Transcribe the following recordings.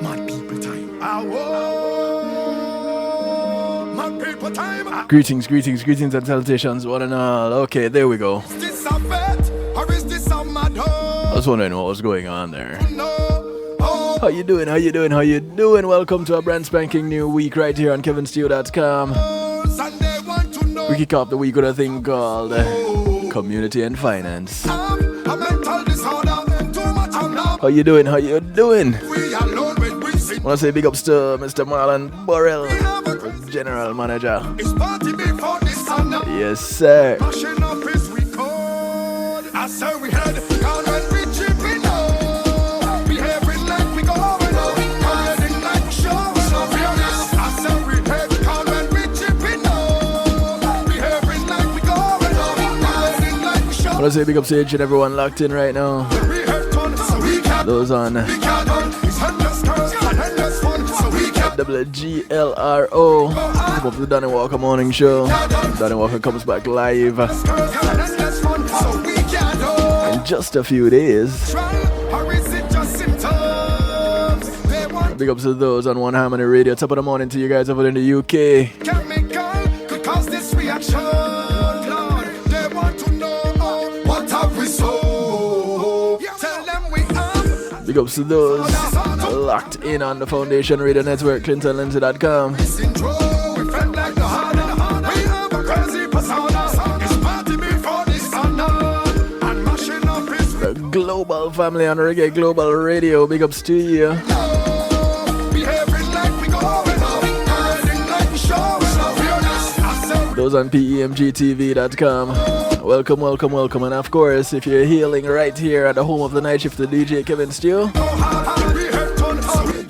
Mad people time. Mad people time. Greetings and salutations, one and all. Okay, there we go. Is this a vet or is this a mad hoe? I was wondering what was going on there. How you doing? Welcome to a brand spanking new week right here on KevinStew.com. We kick off the week with a thing called Community and Finance. How you doing? I want to say big ups to Mr. Marlon Burrell, General Manager. Yes, sir. I want to say big ups to each and everyone locked in right now. Those on WGLRO, top of the Danny Walker Morning Show. Danny Walker comes back live in just a few days. Big ups to those on One Harmony Radio. Top of the morning to you guys over in the UK. Big ups to those locked in on the Foundation Radio Network, ClintonLindsay.com. The global family on Reggae Global Radio, big ups to you. Those on PEMGTV.com. Welcome. And of course, if you're healing right here at the home of the night shift, the DJ Kevin Stew,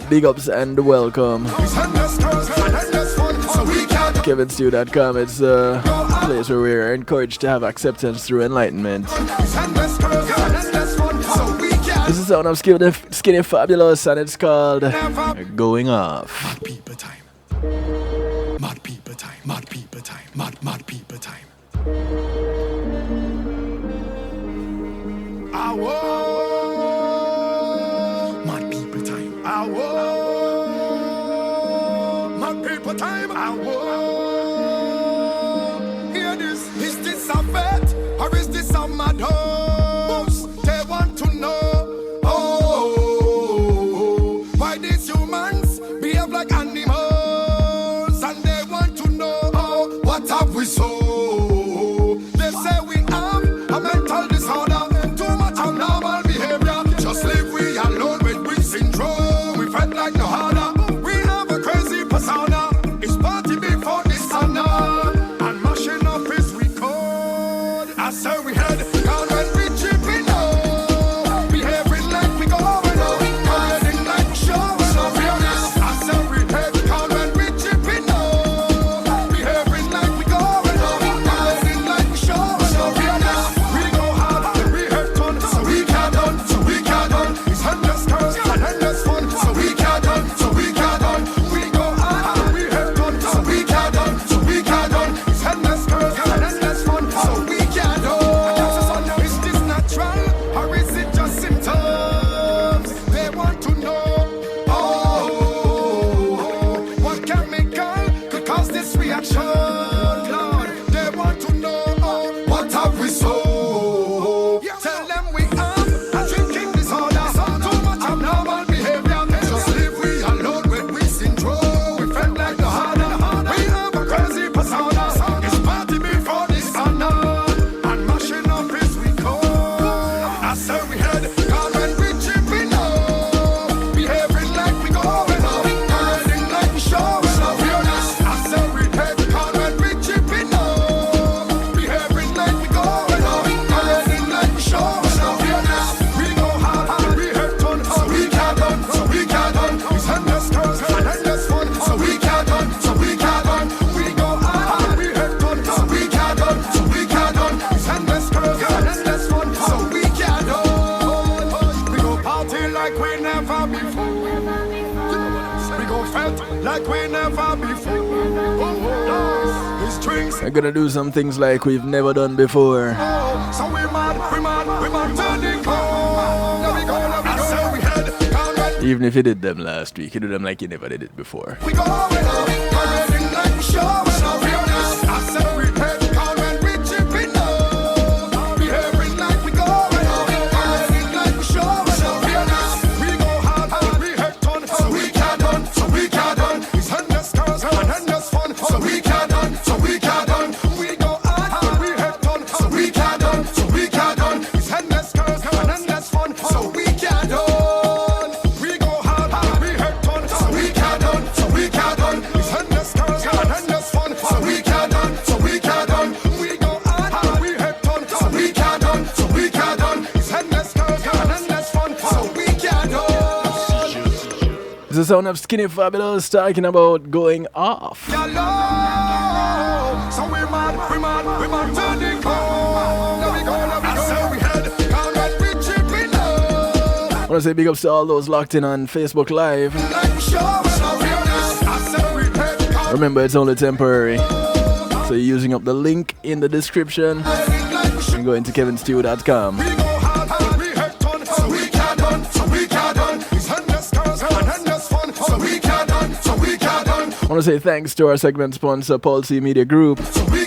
big ups and welcome. KevinStew.com, it's a place where we're encouraged to have acceptance through enlightenment. This is the sound of Skinny Fabulous, and it's called Going Off. Mad people time. Mad people time. Mad people time. Mad people time. Mad people time. Hear this. Is this a vet or is this a mad host? They want to know. Why these humans behave like animals, and they want to know what have we so. They say we have a mental disorder. Normal behavior, just leave we alone with weak syndrome. We fight like no harder. We have a crazy persona. It's party before this honor, and mashing up his record. I say we head down when we chipping out, behaving like we going out, hiding like we showing off. I say we head down when we chipping out, behaving like we going out, hiding like we showing off. We go hard and we hurt on. So we can't done. It's endless curse and endless fun. So we can't done. We go hard and we hurt done. So we can't done. It's endless curse and endless fun. So we can't done. Is this natural or is it just symptoms? They want to know. What chemical could cause this reaction? Lord, they want to know. What have we so? Tell them we have a drinking disorder. Too much abnormal behavior. Just leave we alone with we syndrome. We felt like the harder. We have a crazy persona. It's party before this honor, and mashing up his record. I say we head down when we chipping out, behaving like we going out, hiding like we showing off. I say we head down when we chipping out, behaving like we going out, hiding like we showing off. We go hard and we hurt on. So we can't done. It's endless curse and endless fun. So we can't done. We go hard and we hurt on. So we can't done. It's endless curse and endless fun. So we can't done. We go party like we never before. We go felt like we never before. These drinks. We're gonna do some things like we've never done before. So we mad turning cold. Let me go. Even if you did them last week, you do them like you never did it before. We going out, parading like we showing out. I said we head down when we chipping up. Behaving like we going out, parading like we showing out. We go hard and we head done, so we can't done, so we can't done. It's endless cars and endless fun, so we can't done, so we can't done. We go hard and we head done, so we can't done, so we can't done. It's endless cars and endless fun, so we can't done. It's the sound of Skinny Fabulous talking about going off. So we mad, to the core. Now we go, we head down when we chipping up. I want to say big ups to all those locked in on Facebook Live. Remember, it's only temporary. So you're using up the link in the description. You can go into kevinstew.com. I want to say thanks to our segment sponsor, Paul C Media Group.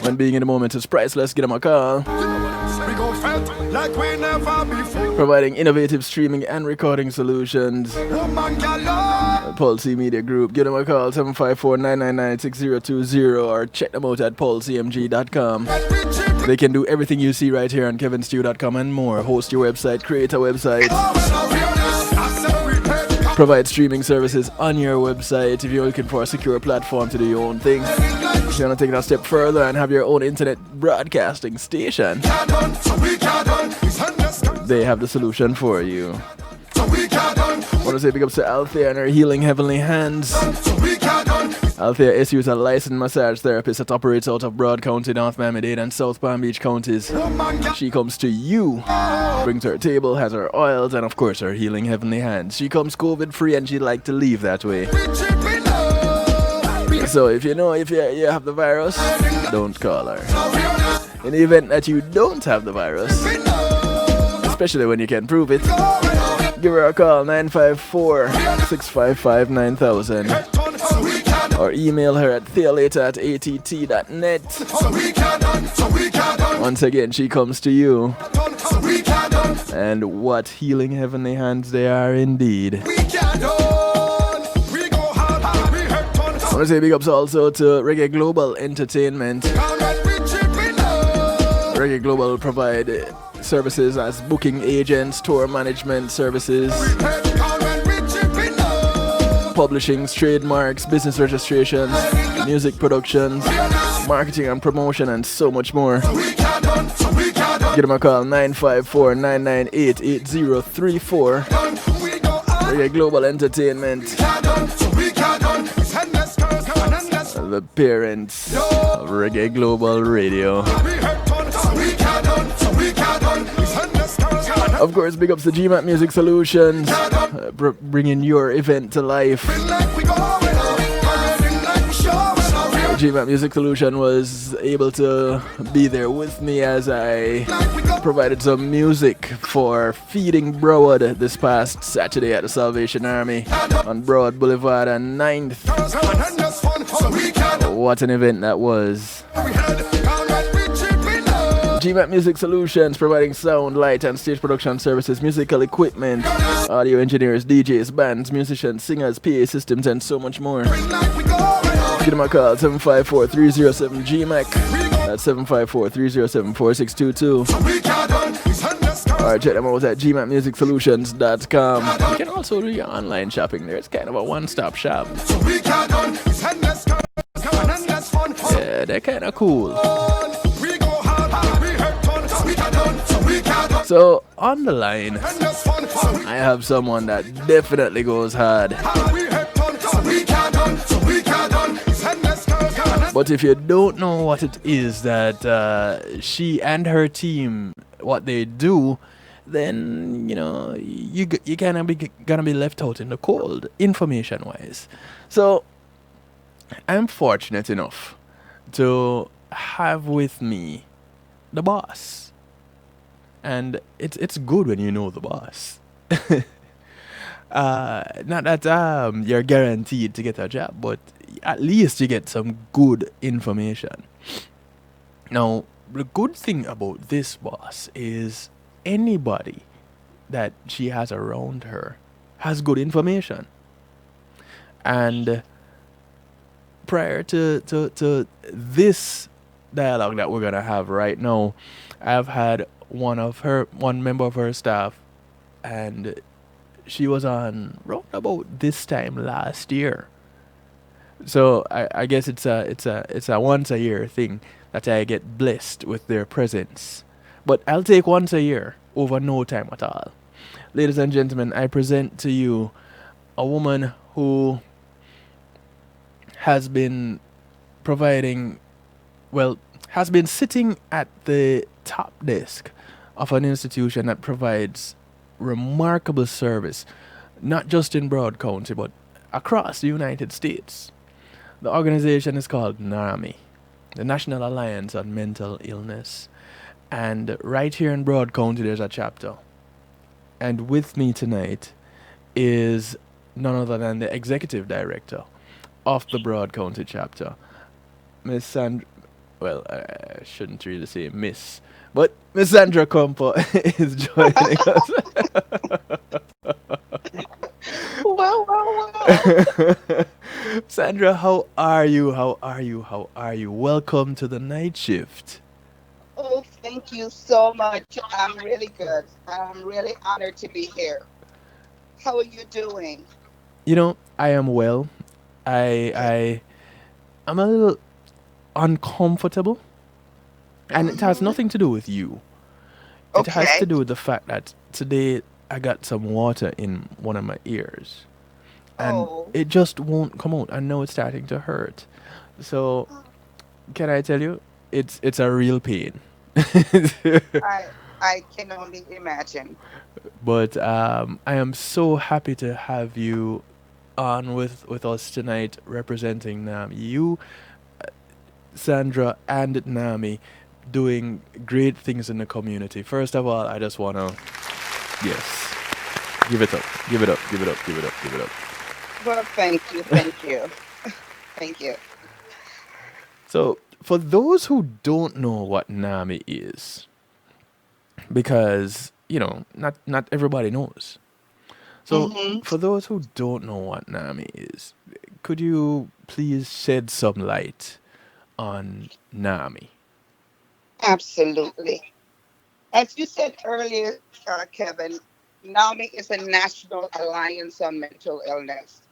When being in the moment is priceless, give them a call. Providing innovative streaming and recording solutions. Paul C Media Group. Give them a call, 754-999-6020, or check them out at paulcmg.com. They can do everything you see right here on kevinstew.com and more. Host your website, create a website, provide streaming services on your website if you're looking for a secure platform to do your own thing. If you want to take it a step further and have your own internet broadcasting station, they have the solution for you. I want to say big ups to Althea and her Healing Heavenly Hands. Althea SU is a licensed massage therapist that operates out of Broad County, North Miami-Dade, and South Palm Beach counties. She comes to you, brings her table, has her oils, and of course her Healing Heavenly Hands. She comes COVID-free and she'd like to leave that way. So if you know if you have the virus, don't call her. In the event that you don't have the virus, especially when you can prove it, give her a call, 954-655-9000. Or email her at thealater@att.net. Once again, she comes to you. And what healing heavenly hands they are indeed. I want to say big ups also to Reggae Global Entertainment. Reggae Global provide services as booking agents, tour management services, publishings, trademarks, business registrations, music productions, marketing and promotion, and so much more. Give them a call, 954-998-8034. Reggae Global Entertainment, the parents of Reggae Global Radio. Of course, big ups to GMAT Music Solutions, bringing your event to life. GMAT Music Solution was able to be there with me as I provided some music for Feeding Broward this past Saturday at the Salvation Army on Broward Boulevard and 9th. What an event that was. GMAT Music Solutions, providing sound, light, and stage production services, musical equipment, audio engineers, DJs, bands, musicians, singers, PA systems, and so much more. Give them a call, 754-307-GMAC. That's 754-307-4622. Or check them out at gmatmusicsolutions.com. You can also do your online shopping there. It's kind of a one-stop shop. Yeah, they're kind of cool. So, on the line, I have someone that definitely goes hard. But if you don't know what it is that she and her team, what they do, then, you know, you're gonna be left out in the cold, information-wise. So, I'm fortunate enough to have with me the boss. And it's good when you know the boss. Not that you're guaranteed to get a job, but at least you get some good information. Now, the good thing about this boss is anybody that she has around her has good information. And prior to this dialogue that we're gonna have right now, I've had one member of her staff, and she was on round about this time last year. So I guess it's a once a year thing that I get blessed with their presence. But I'll take once a year over no time at all. Ladies and gentlemen, I present to you a woman who has been providing, well, has been sitting at the top desk of an institution that provides remarkable service, not just in Broward County, but across the United States. The organization is called NAMI, the National Alliance on Mental Illness. And right here in Broward County, there's a chapter. And with me tonight is none other than the executive director of the Broward County chapter, Miss Sandra. Well, I shouldn't really say Miss, but Miss Sandra Cumper is joining us. Well. Sandra, how are you? How are you? How are you? Welcome to the night shift. Oh, thank you so much. I'm really good. I'm really honored to be here. How are you doing? You know, I am well. I Good. I I'm a little uncomfortable, and it has Hmm. nothing to do with you. It has to Okay. do with the fact that today I got some water in one of my ears, and Oh, it just won't come out. I know it's starting to hurt. So can I tell you, it's a real pain. I I can only imagine. But I am so happy to have you on with us tonight, representing Nami. You, Sandra, and Nami, doing great things in the community. First of all, I just wanna, yes, give it up, give it up, give it up, give it up, give it up. Well, thank you, thank you, thank you. So, for those who don't know what Nami is, because not everybody knows. So, Hmm. for those who don't know what NAMI is, could you please shed some light on NAMI? Absolutely. As you said earlier, Kevin, NAMI is a National Alliance on Mental Illness.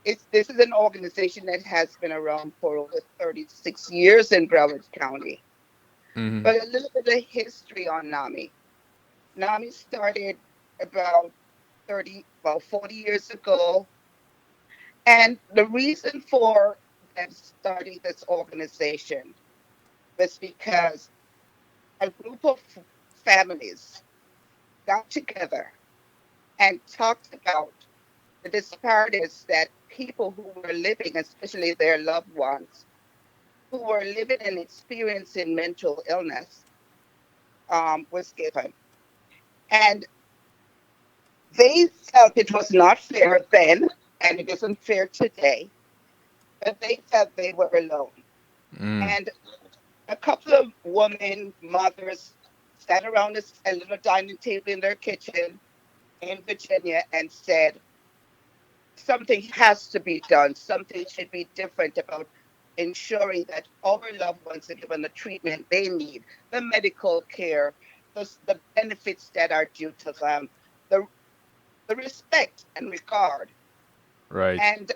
This is an organization that has been around for over 36 years in Broward County. Mm-hmm. But a little bit of history on NAMI. NAMI started about 40 years ago. And the reason for them starting this organization was because a group of families got together and talked about the disparities that people who were living, especially their loved ones, who were living and experiencing mental illness, was given. And they felt it was not fair then, and it isn't fair today, but they felt they were alone. Mm. And a couple of women, mothers, sat around a little dining table in their kitchen in Virginia and said, something has to be done. Something should be different about ensuring that our loved ones are given the treatment they need, the medical care, the benefits that are due to them, the, the respect and regard. Right. And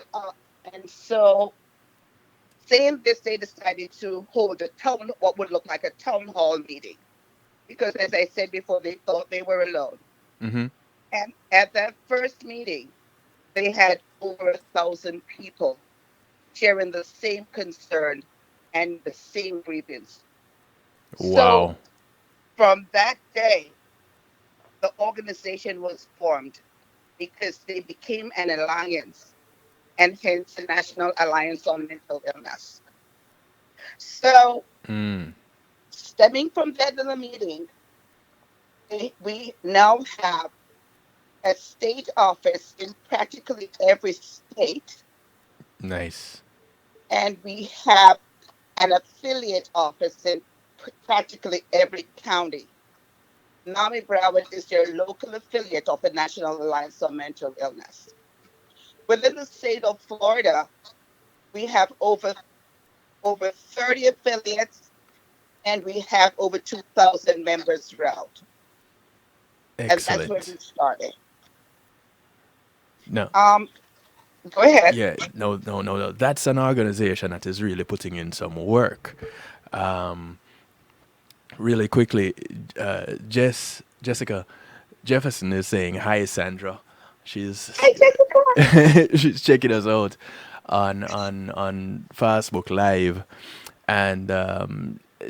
so, saying this, they decided to hold what would look like a town hall meeting, because, as I said before, they thought they were alone. Mm-hmm. And at that first meeting, they had over 1,000 people sharing the same concern and the same grievance. So, Wow. from that day, the organization was formed because they became an alliance, and hence the National Alliance on Mental Illness. So, Mm. stemming from that in the meeting, we now have a state office in practically every state, Nice. and we have an affiliate office in practically every county. NAMI Broward is their local affiliate of the National Alliance on Mental Illness. Within the state of Florida, we have over 30 affiliates, and we have over 2,000 members throughout. And that's where we Excellent. started. No. Um, Go ahead. Yeah, no, no, no, no. That's an organization that is really putting in some work. Um, Really quickly, Jessica Jefferson is saying hi, Sandra. She's Hi, Jessica. she's checking us out on Facebook Live, and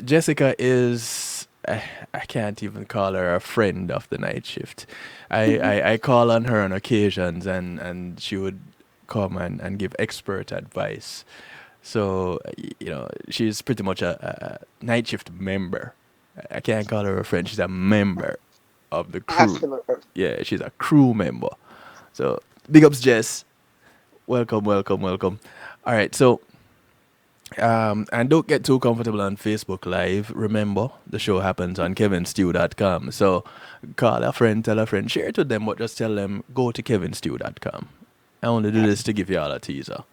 Jessica is. I can't even call her a friend of the night shift. I call on her on occasions, and she would come and give expert advice. So, she's pretty much a night shift member. I can't call her a friend. She's a member of the crew. Absolutely. Yeah, she's a crew member. So, big ups, Jess. Welcome, welcome, welcome. All right, so, and don't get too comfortable on Facebook Live. Remember, the show happens on kevinstew.com. So, call a friend, tell a friend, share it with them, but just tell them, go to kevinstew.com. I only do this to give you all a teaser.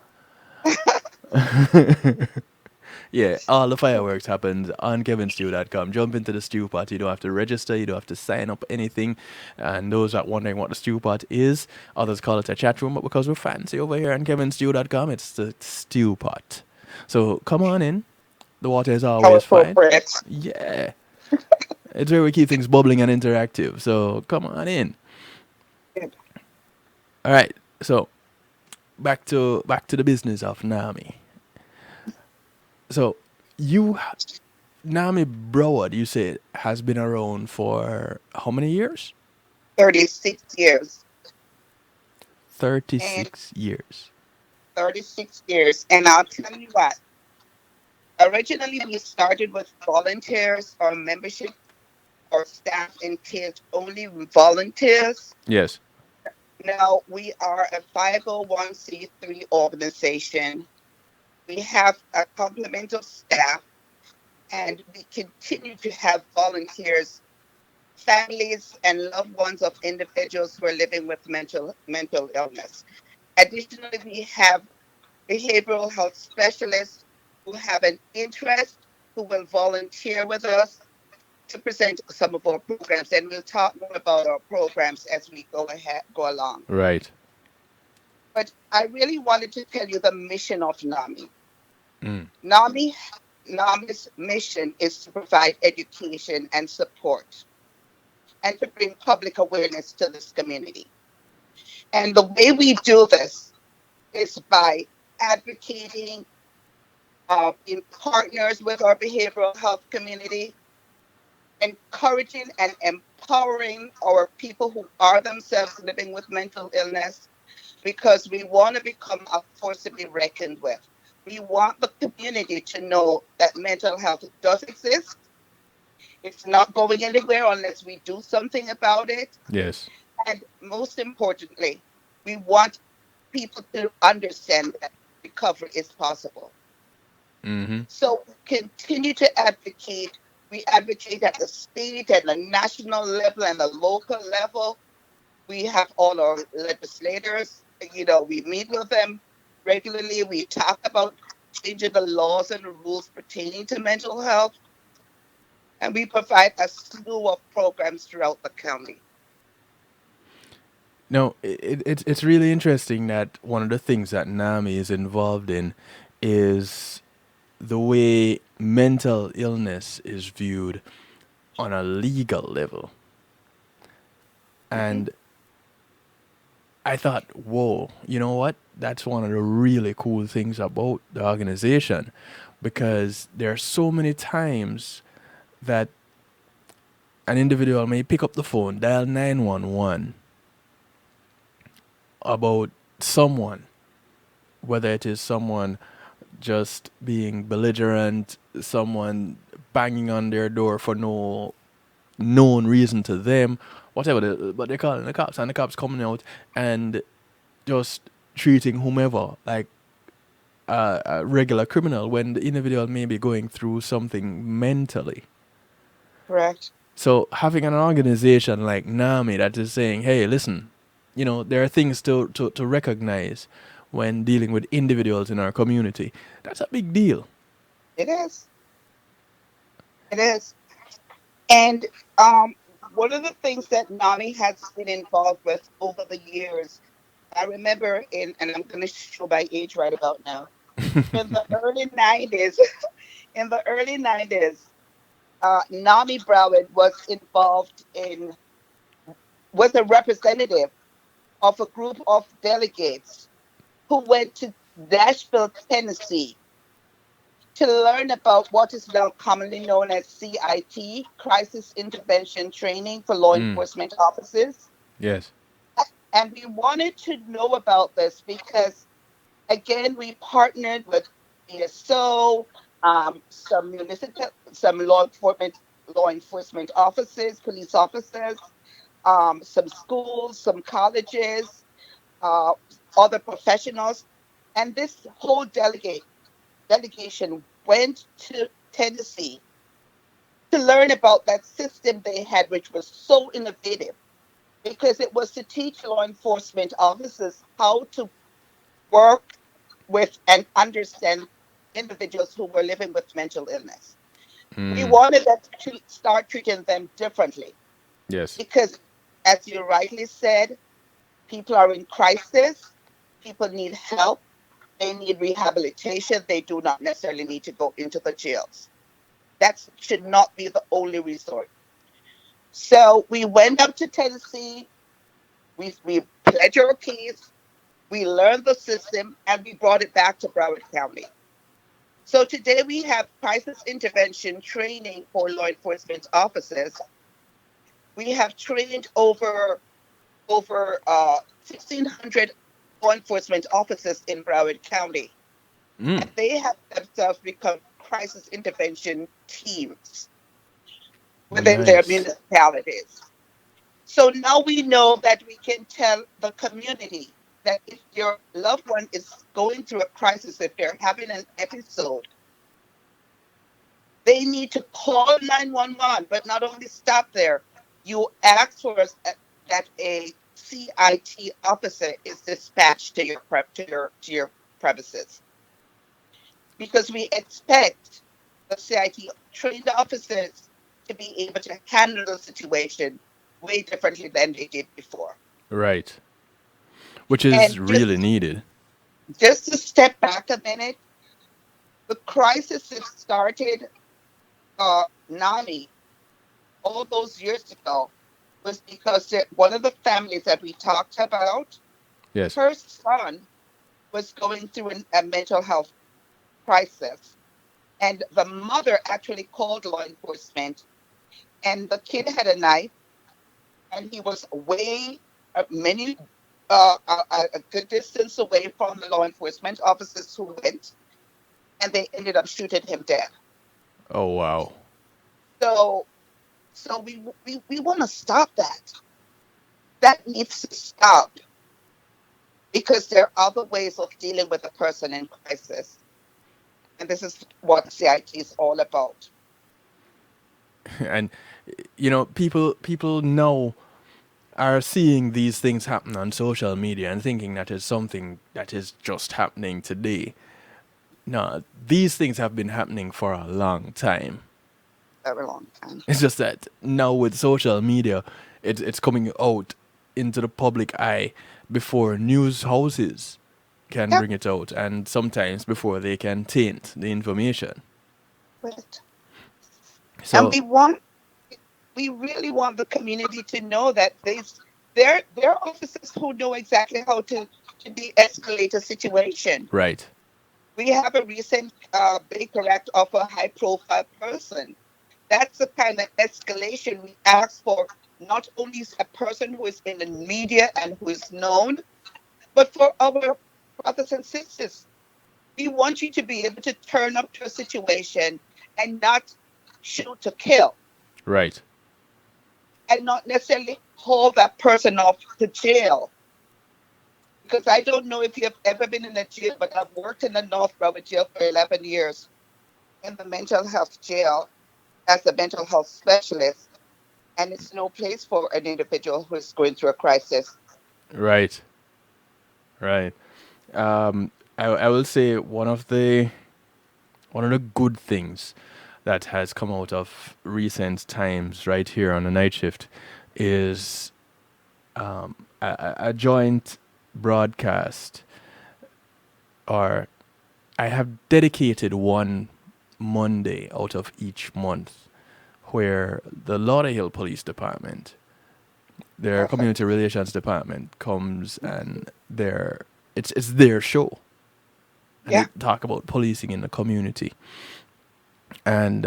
Yeah, all the fireworks happens on kevinstew.com. Jump into the stew pot. You don't have to register. You don't have to sign up anything. And those that wondering what the stew pot is, others call it a chat room. But because we're fancy over here on kevinstew.com, it's the stew pot. So come on in. The water is How always fine. appropriate. Yeah. It's where we keep things bubbling and interactive. So come on in. All right. So back to the business of NAMI. So, NAMI Broward, you said, has been around for how many years? 36 years. And 36 years. 36 years. And I'll tell you what, originally we started with volunteers. Our membership, our staff entailed only volunteers. Yes. Now we are a 501c3 organization. We have a complement of staff, and we continue to have volunteers, families, and loved ones of individuals who are living with mental illness. Additionally, we have behavioral health specialists who have an interest, who will volunteer with us to present some of our programs, and we'll talk more about our programs as we go along. Right. But I really wanted to tell you the mission of NAMI. Mm. NAMI's mission is to provide education and support and to bring public awareness to this community. And the way we do this is by advocating, being partners with our behavioral health community, encouraging and empowering our people who are themselves living with mental illness, because we want to become a force to be reckoned with. We want the community to know that mental health does exist. It's not going anywhere unless we do something about it. Yes. And most importantly, we want people to understand that recovery is possible. Mm-hmm. So we continue to advocate. We advocate at the state and the national level and the local level. We have all our legislators, we meet with them regularly. We talk about changing the laws and the rules pertaining to mental health. And we provide a slew of programs throughout the county. No, it's really interesting that one of the things that NAMI is involved in is the way mental illness is viewed on a legal level. And I thought, whoa, you know what? That's one of the really cool things about the organization, because there are so many times that an individual may pick up the phone, dial 911 about someone, whether it is someone just being belligerent, someone banging on their door for no known reason to them, whatever but they call it, the cops, and the cops coming out and just treating whomever like a regular criminal when the individual may be going through something mentally. Correct. So having an organization like NAMI that is saying, hey, listen, there are things to recognize when dealing with individuals in our community. That's a big deal. It is. It is. And um, one of the things that NAMI has been involved with over the years, I remember and I'm going to show my age right about now. In the early 90s, in the early 90s, NAMI Broward was a representative of a group of delegates who went to Nashville, Tennessee to learn about what is now commonly known as CIT, Crisis Intervention Training for Law Enforcement Officers. Yes. And we wanted to know about this because, again, we partnered with BSO, some law enforcement officers, police officers, some schools, some colleges, uh, other professionals, and this whole delegation went to Tennessee to learn about that system they had, which was so innovative because it was to teach law enforcement officers how to work with and understand individuals who were living with mental illness. We wanted them to start treating them differently Yes. because, as you rightly said, people are in crisis, people need help, they need rehabilitation, they do not necessarily need to go into the jails. That should not be the only resort. So we went up to Tennessee, we pledged our case, we learned the system, and we brought it back to Broward County. So today we have crisis intervention training for law enforcement officers. We have trained over 1,600 law enforcement officers in Broward County, and they have themselves become crisis intervention teams within their Nice. municipalities. So now we know that we can tell the community that if your loved one is going through a crisis, if they're having an episode, they need to call 911, but not only stop there. You ask for us that a CIT officer is dispatched to your premises because we expect the CIT trained officers to be able to handle the situation way differently than they did before. Right. Which is And really needed. just to step back a minute, the crisis that started NAMI all those years ago was because one of the families that we talked about, Yes. her son was going through a mental health crisis. And the mother actually called law enforcement, and the kid had a knife, and he was way many a good distance away from the law enforcement officers who went, and they ended up shooting him dead. Oh wow. So, so we want to stop that. That needs to stop because there are other ways of dealing with a person in crisis, and this is what CIT is all about. And people now are seeing these things happen on social media and thinking that is something that is just happening today. No, these things have been happening for a long time. Very long time. It's just that now with social media, it's coming out into the public eye before news houses can Yep. bring it out, and sometimes before they can taint the information. But, and So, we really want the community to know that there are officers who know exactly how to de-escalate a situation. right. We have a recent Baker Act of a high-profile person. That's the kind of escalation we ask for, not only a person who is in the media and who is known, but for our brothers and sisters. We want you to be able to turn up to a situation and not shoot to kill Right. and not necessarily haul that person off to jail. Because I don't know if you've ever been in a jail, but I've worked in the North Broward jail for 11 years in the mental health jail as a mental health specialist. And it's no place for an individual who is going through a crisis. Right, right. I will say one of the good things that has come out of recent times right here on the night shift is a joint broadcast, or I have dedicated one Monday out of each month where the Lauderhill Police Department, their Perfect. community relations department, comes and it's their show, and they Yeah. talk about policing in the community. And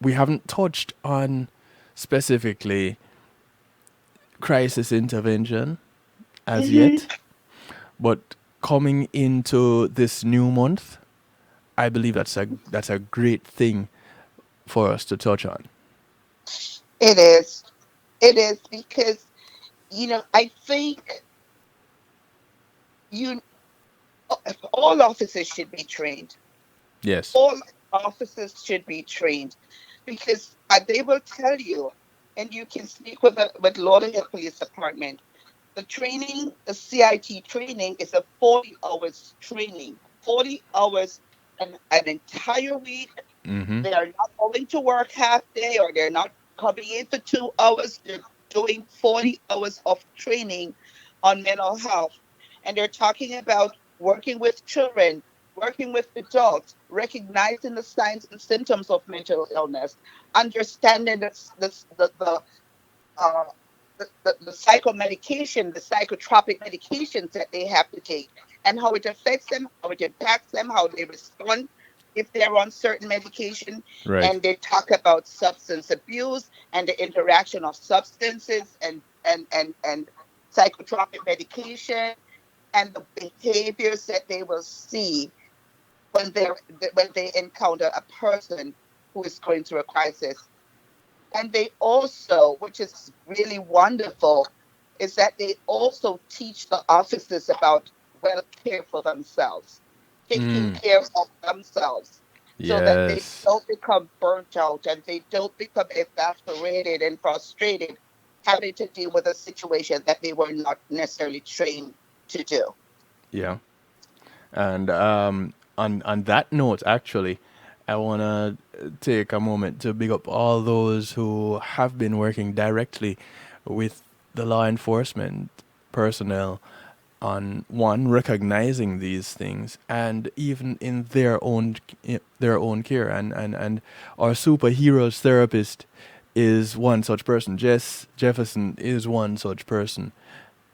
we haven't touched on specifically crisis intervention as Hmm. yet, but coming into this new month, I believe that's a great thing for us to touch on. It is. It is because, I think you all officers should be trained. Yes. All officers should be trained because they will tell you, and you can speak with Lauderdale Police Department. The training, the CIT training, is a 40 hours training, 40 hours an entire week. Mm-hmm. They are not going to work half day, or they're not coming in for 2 hours. They're doing 40 hours of training on mental health. And they're talking about working with children, working with adults, recognizing the signs and symptoms of mental illness, understanding uh, the psychomedication, the psychotropic medications that they have to take, and how it affects them, how it impacts them, how they respond if they're on certain medication. Right. And they talk about substance abuse and the interaction of substances and psychotropic medication, and the behaviors that they will see when they encounter a person who is going through a crisis. And they also, which is really wonderful, is that they also teach the officers about well care for themselves, taking Mm. care of themselves, so that they Yes. don't become burnt out and they don't become exasperated and frustrated having to deal with a situation that they were not necessarily trained to do. Yeah. And on that note, actually, I wanna take a moment to big up all those who have been working directly with the law enforcement personnel on one recognizing these things, and even in their own care, and our superheroes therapist is one such person. Jess Jefferson is one such person.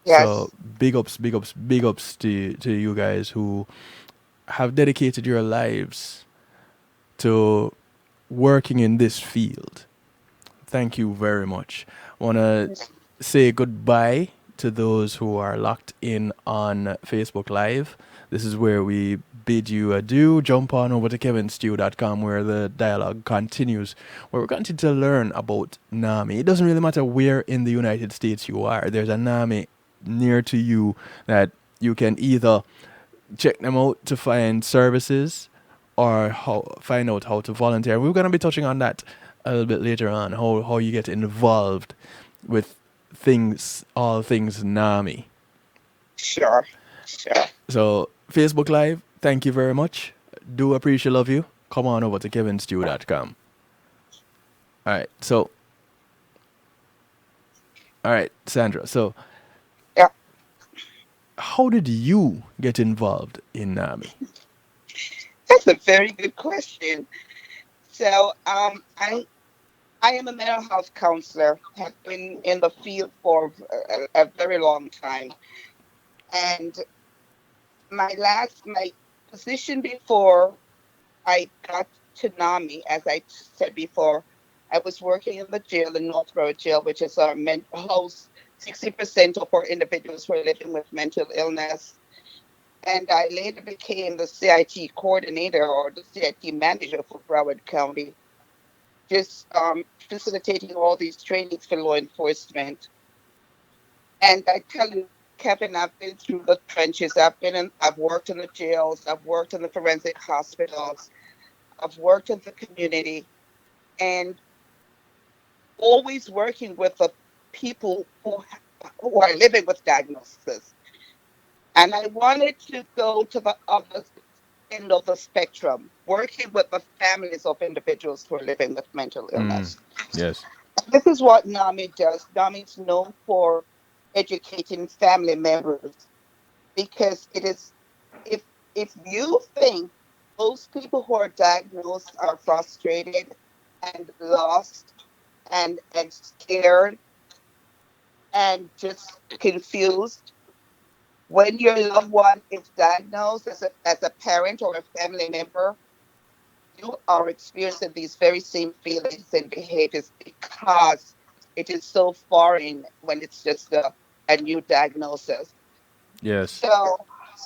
So Yes, big ups, big ups, big ups to you guys who have dedicated your lives to working in this field. Thank you very much. Want to say goodbye to those who are locked in on Facebook Live. This is where we bid you adieu. Jump on over to kevinstew.com where the dialogue continues, where we're going to learn about NAMI. It doesn't really matter where in the United States you are, there's a NAMI near to you that you can either check them out to find services or find out how to volunteer. We're going to be touching on that a little bit later on, how you get involved with all things NAMI. sure, sure. So, Facebook Live, thank you very much. Do appreciate love you. Come on over to kevinstew.com. So, all right, Sandra. So, Yeah, how did you get involved in NAMI? that's a very good question. So, I am a mental health counselor. Have been in the field for a very long time, and my position before I got to NAMI, as I said before, I was working in the jail, the North Road Jail, which is our house 60% of our individuals who are living with mental illness. And I later became the CIT coordinator or the CIT manager for Broward County, just facilitating all these trainings for law enforcement. And I tell you, Kevin, I've been through the trenches. I've worked in the jails. I've worked in the forensic hospitals. I've worked in the community, and always working with the people who are living with diagnosis. And I wanted to go to the other end of the spectrum, working with the families of individuals who are living with mental Mm. illness. Yes. This is what NAMI does. NAMI is known for educating family members because it is, if you think those people who are diagnosed are frustrated and lost and scared and just confused, when your loved one is diagnosed as a parent or a family member, you are experiencing these very same feelings and behaviors because it is so foreign when it's just a new diagnosis. Yes.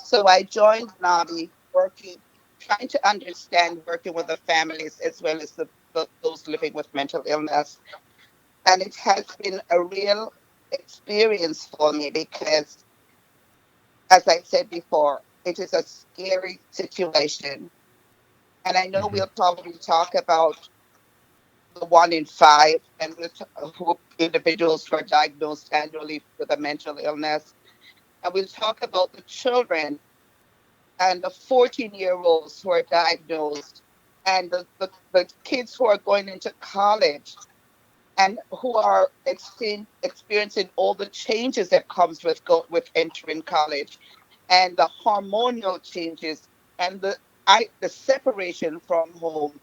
So I joined NAMI working, trying to understand working with the families as well as those living with mental illness. And it has been a real experience for me because, as I said before, it is a scary situation. And I know Hmm. we'll probably talk about the 1 in 5 and who individuals who are diagnosed annually with a mental illness. And we'll talk about the children and the 14-year-olds who are diagnosed and the kids who are going into college and who are experiencing all the changes that comes with entering college and the hormonal changes and the separation from home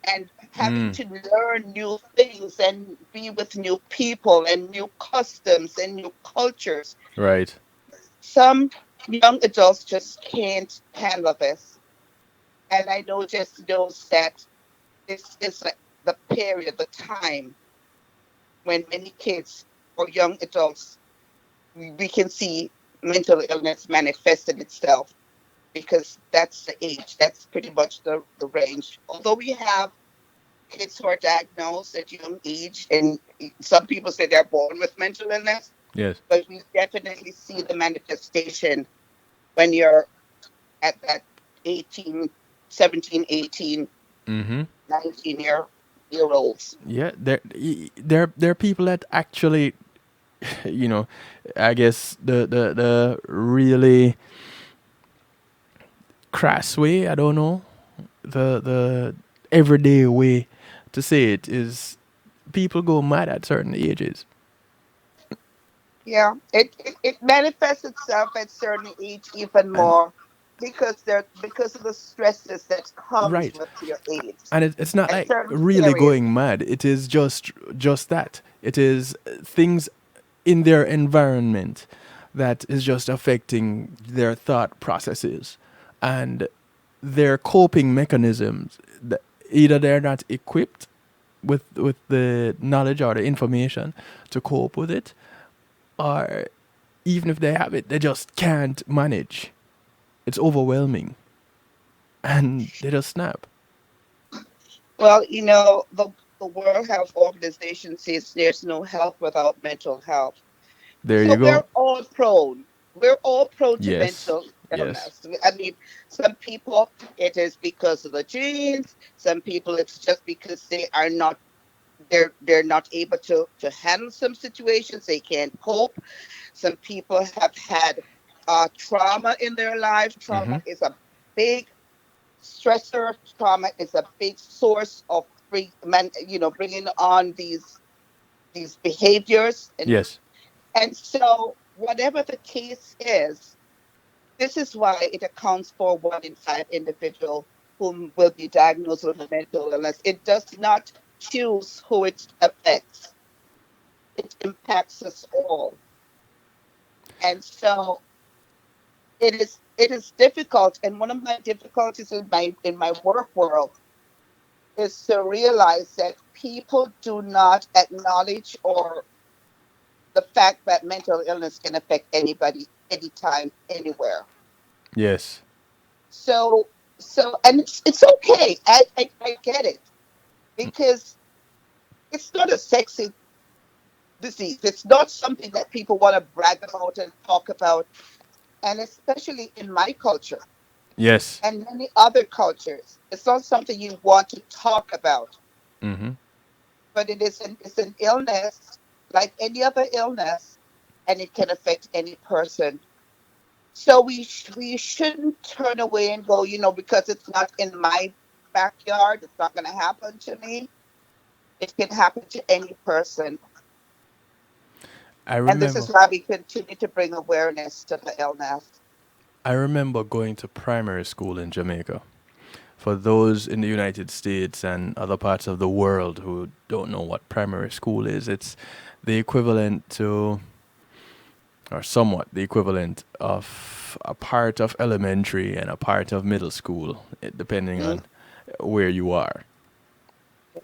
and having Mm. to learn new things and be with new people and new customs and new cultures. Right. Some young adults just can't handle this. And I know just knows that this is like the period, the time when many kids or young adults, we can see mental illness manifested itself because that's the age, that's pretty much the range. Although we have kids who are diagnosed at young age, and some people say they're born with mental illness, Yes. but we definitely see the manifestation when you're at that 18, 17, 18, Hmm. 19-year olds. Yeah. There are people that actually, you know, I guess the really crass way. I don't know, the everyday way to say it is people go mad at certain ages. Yeah, it manifests itself at certain age even And more because of the stresses that comes right. with your age. And it's not At like certain really periods. going mad. It is just that. It is things in their environment that is just affecting their thought processes and their coping mechanisms. Either they're not equipped with the knowledge or the information to cope with it, or even if they have it, they just can't manage. It's overwhelming, and they just snap. Well, the World Health Organization says there's no health without mental health. There So you go. we're all prone. We're all prone to Yes. mental Yes. illness. I mean, some people it is because of the genes. Some people it's just because they're not able to handle some situations. They can't cope. Some people have had trauma in their life. Trauma Mm-hmm. is a big stressor. Trauma is a big source of bringing on these behaviors, Yes. and so whatever the case is, this is why it accounts for 1 in 5 individual whom will be diagnosed with a mental illness. It does not choose who it affects. It impacts us all. And so it is difficult. And one of my difficulties in my work world is to realize that people do not acknowledge or the fact that mental illness can affect anybody, anytime, anywhere. Yes. So and it's okay. I get it because it's not a sexy. disease. It's not something that people want to brag about and talk about. And especially in my culture Yes. and many other cultures, it's not something you want to talk about. Mm-hmm. But it's an illness like any other illness, and it can affect any person. So we shouldn't turn away and go, because it's not in my backyard, it's not going to happen to me. It can happen to any person. I And this is remember. why we continue to bring awareness to the illness. I remember going to primary school in Jamaica. For those in the United States and other parts of the world who don't know what primary school is, it's the equivalent to, or somewhat the equivalent of a part of elementary and a part of middle school, depending Mm, on where you are.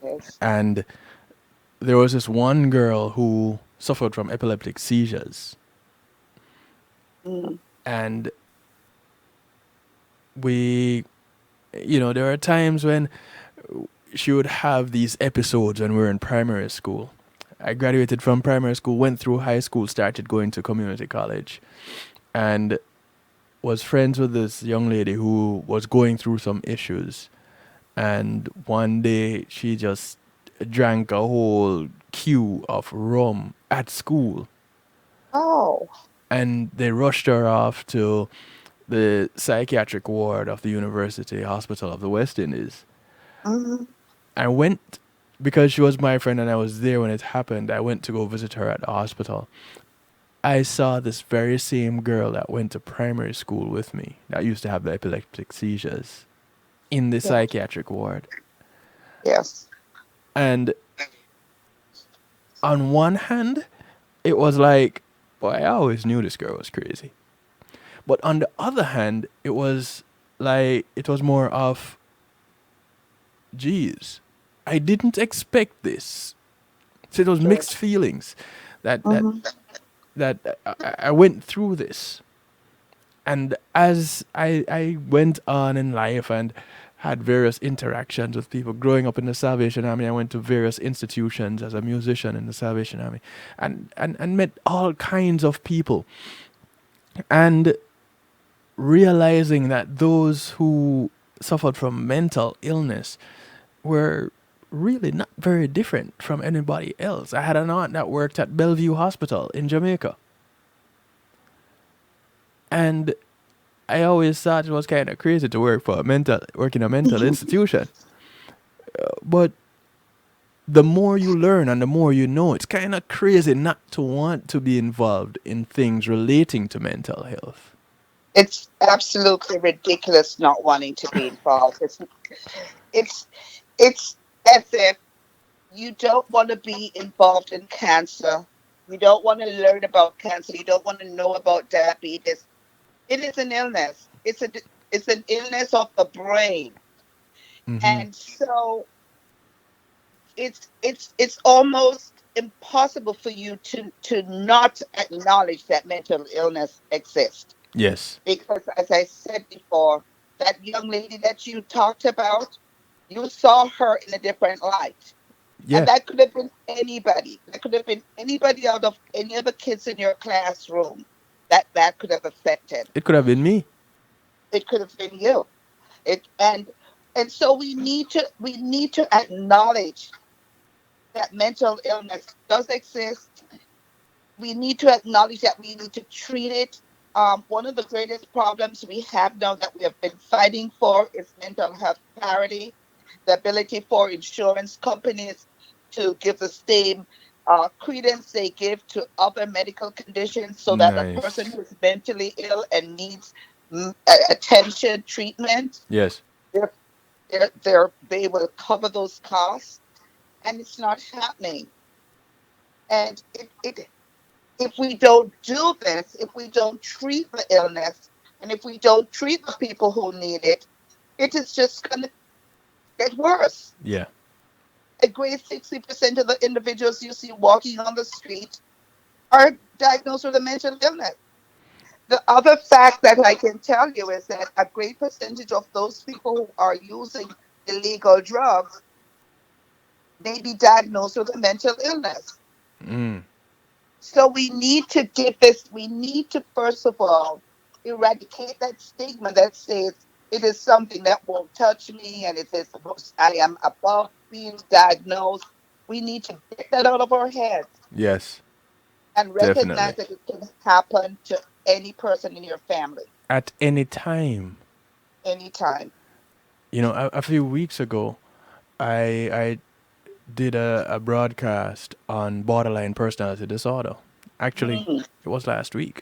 yes. And there was this one girl who suffered from epileptic seizures. Mm, And we, there are times when she would have these episodes when we were in primary school. I graduated from primary school, went through high school, started going to community college, and was friends with this young lady who was going through some issues. And one day she just drank a whole queue of rum at school. oh. And they rushed her off to the psychiatric ward of the University Hospital of the West Indies. Mm, I went because she was my friend and I was there when it happened. I went to go visit her at the hospital. I saw this very same girl that went to primary school with me that used to have the epileptic seizures in the yeah. psychiatric ward. Yes. And on one hand, it was like, boy, I always knew this girl was crazy. But on the other hand, it was like, it was more of, geez, I didn't expect this. So it was Sure. mixed feelings that that Hmm. that I went through this. And as I went on in life and had various interactions with people growing up in the Salvation Army, I went to various institutions as a musician in the Salvation Army and met all kinds of people. And realizing that those who suffered from mental illness were really not very different from anybody else. I had an aunt that worked at Bellevue Hospital in Jamaica. And I always thought it was kind of crazy to work in a mental institution. But the more you learn and the more you know, it's kind of crazy not to want to be involved in things relating to mental health. It's absolutely ridiculous not wanting to be involved. It's it's as if you don't want to be involved in cancer. You don't want to learn about cancer. You don't want to know about diabetes. It is an illness. It's an illness of the brain. Mm-hmm. And so it's almost impossible for you to not acknowledge that mental illness exists. Yes. Because as I said before, that young lady that you talked about, you saw her in a different light. And Yeah. that could have been anybody. That could have been anybody out of any of the kids in your classroom that could have affected. It could have been me. It could have been you. It and so we need to acknowledge that mental illness does exist. We need to acknowledge that we need to treat it. One of the greatest problems we have now that we have been fighting for is mental health parity, the ability for insurance companies to give the same credence they give to other medical conditions so that a person Nice. who is mentally ill and needs attention, treatment, Yes. they're, they will cover those costs. And it's not happening. And if we don't do this, if we don't treat the illness, and if we don't treat the people who need it, it is just going to get worse. Yeah. A great 60% of the individuals you see walking on the street are diagnosed with a mental illness. The other fact that I can tell you is that a great percentage of those people who are using illegal drugs may be diagnosed with a mental illness. Mm. So we need to give this, we need to first of all eradicate that stigma that says it is something that won't touch me and it is I am above being diagnosed. We need to get that out of our heads Yes, and recognize definitely. that it can happen to any person in your family At any time. anytime. You know, a few weeks ago, I did a broadcast on borderline personality disorder. Actually, Mm. it was last week.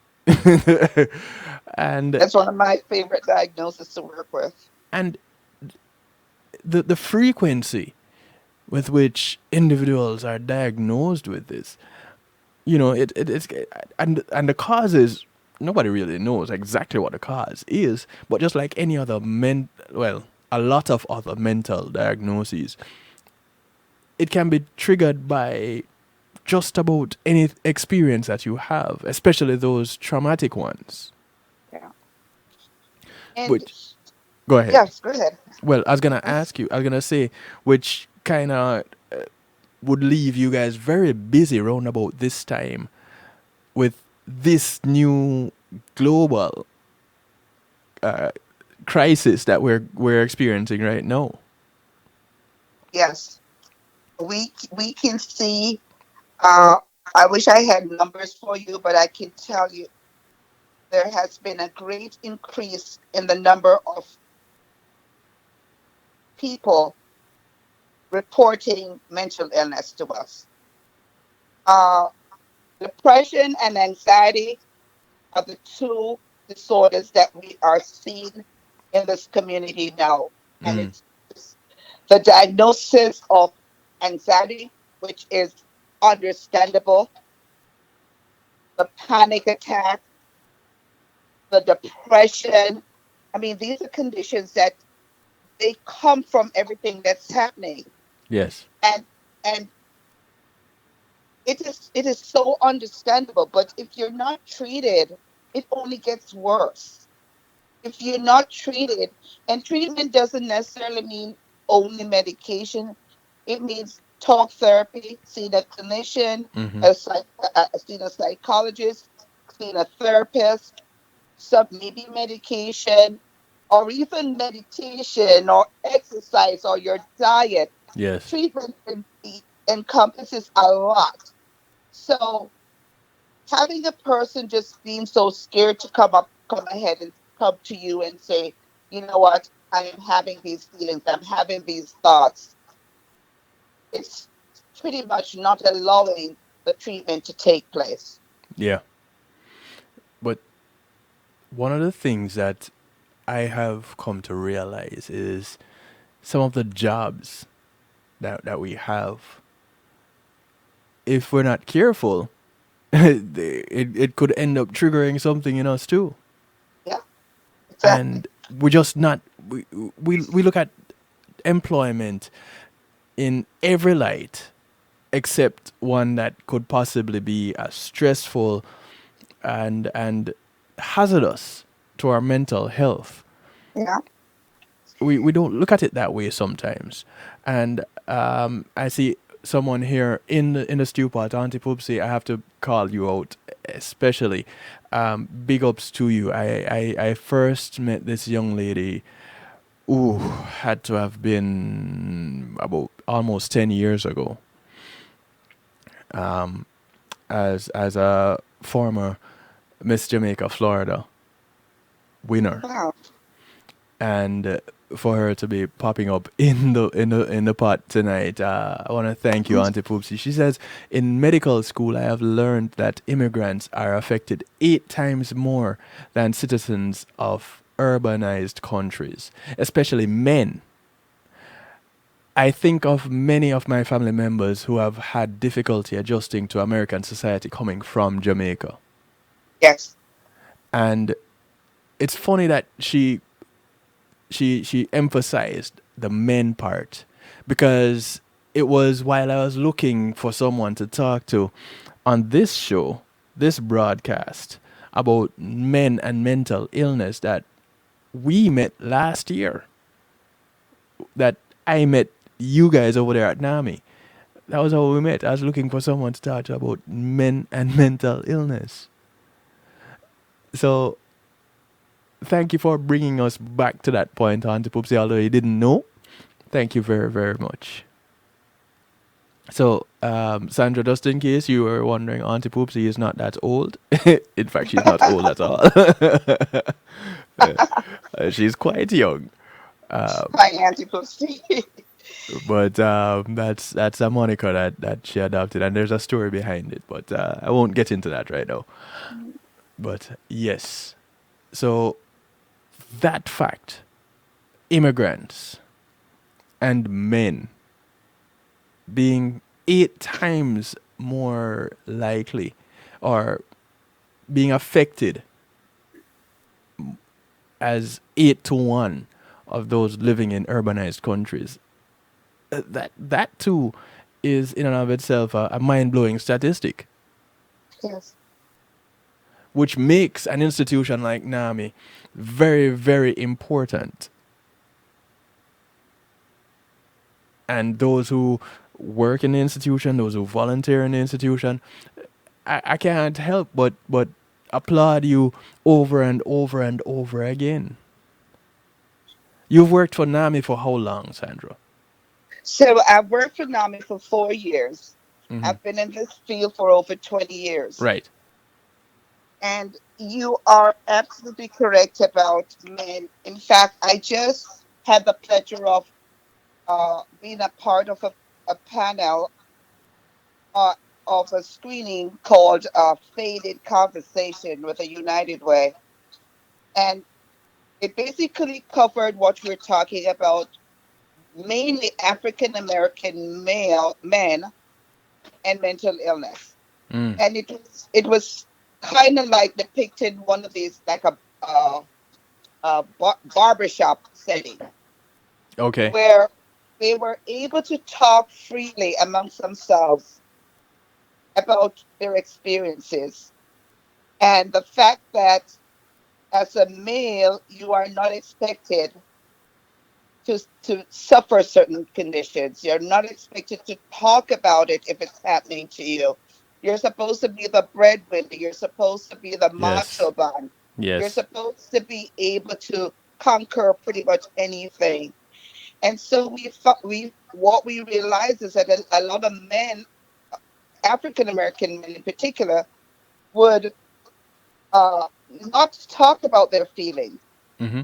and That's one of my favorite diagnoses to work with. and the frequency with which individuals are diagnosed with this, you know, it's and the causes, nobody really knows exactly what the cause is, but just like any other a lot of other mental diagnoses, it can be triggered by just about any experience that you have, especially those traumatic ones. Yeah. And Which, go ahead. yes, go ahead. Well, I was gonna say, which kind of would leave you guys very busy round about this time with this new global crisis that we're experiencing right now. Yes. We can see uh I wish I had numbers for you, but I can tell you there has been a great increase in the number of people reporting mental illness to us. Uh, Depression and anxiety are the two disorders that we are seeing in this community now. And Mm. it's the diagnosis of anxiety, which is understandable, the panic attack, the depression. I mean, these are conditions that they come from everything that's happening. Yes. And and it is so understandable. But if you're not treated, it only gets worse. If you're not treated, and treatment doesn't necessarily mean only medication. It means talk therapy, seeing a clinician, Mm-hmm. seeing a psychologist, seeing a therapist, some maybe medication, or even meditation or exercise or your diet. Yes. Treatment encompasses a lot. So having a person just being so scared to come ahead and come to you and say, you know what, I am having these feelings, I'm having these thoughts, it's pretty much not allowing the treatment to take place. Yeah. But one of the things that I have come to realize is some of the jobs that we have, if we're not careful, it could end up triggering something in us too. Yeah, exactly. And we just not we look at employment in every light except one that could possibly be as stressful and hazardous to our mental health. Yeah. We don't look at it that way sometimes. And I see someone here in the stew pot, Auntie Poopsie. I have to call you out, especially. Big ups to you. I first met this young lady who had to have been about almost 10 years ago, as a former Miss Jamaica Florida winner. Wow. And for her to be popping up in the pot tonight, I want to thank you, Auntie Poopsie. She says, in medical school, I have learned that immigrants are affected 8 times more than citizens of urbanized countries, especially men. I think of many of my family members who have had difficulty adjusting to American society coming from Jamaica. Yes. And it's funny that she emphasized the men part, because it was while I was looking for someone to talk to on this show, this broadcast about men and mental illness, that we met last year, that I met you guys over there at NAMI. That was how we met. I was looking for someone to talk to about men and mental illness. So thank you for bringing us back to that point, Auntie Poopsie, although you didn't know. Thank you very, very much. So, Sandra, just in case you were wondering, Auntie Poopsie is not that old. In fact, she's not old at all. She's quite young. Hi, Auntie Pussy. But that's a moniker that she adopted, and there's a story behind it. But I won't get into that right now. But yes, so that fact, immigrants and men being 8 times more likely or being affected as 8 to 1 of those living in urbanized countries. That too is in and of itself a mind blowing statistic, Yes. which makes an institution like NAMI very, very important. And those who work in the institution, those who volunteer in the institution, I can't help but applaud you over and over and over again. You've worked for NAMI for how long, Sandra? So I worked for NAMI for 4 years. Hmm. I've been in this field for over 20 years. Right. And you are absolutely correct about men. In fact, I just had the pleasure of being a part of a panel uh, of a screening called Faded Conversation with a United Way. And it basically covered what we're talking about, mainly African American male men and mental illness. Mm. And it was kind of like depicted one of these like a barbershop setting Okay. where they were able to talk freely amongst themselves about their experiences and the fact that as a male you are not expected to suffer certain conditions. You're not expected to talk about it if it's happening to you. You're supposed to be the breadwinner. You're supposed to be the Yes. macho man. You're Yes. supposed to be able to conquer pretty much anything. And so we what we realize is that a lot of men, African American men in particular, would not talk about their feelings. Hmm.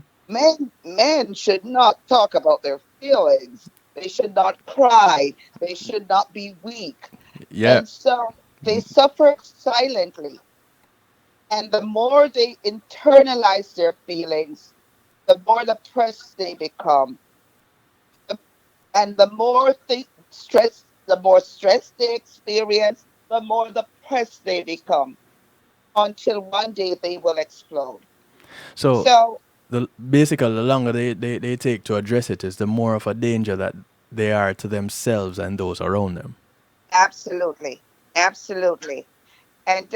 Men should not talk about their feelings. They should not cry. They should not be weak. Yeah. And so they suffer silently. And the more they internalize their feelings, the more depressed they become. The- And the more stress they experience, the more depressed they become until one day they will explode. So So basically, the longer they take to address it is the more of a danger that they are to themselves and those around them. absolutely, absolutely. And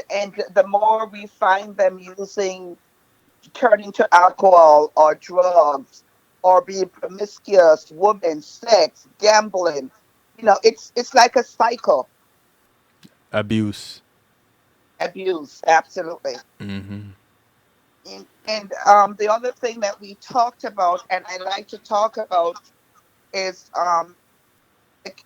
the more we find them using turning to alcohol or drugs or being promiscuous, women, sex, gambling, it's like a cycle. Abuse. Abuse, absolutely. Hmm. And the other thing that we talked about and I like to talk about is like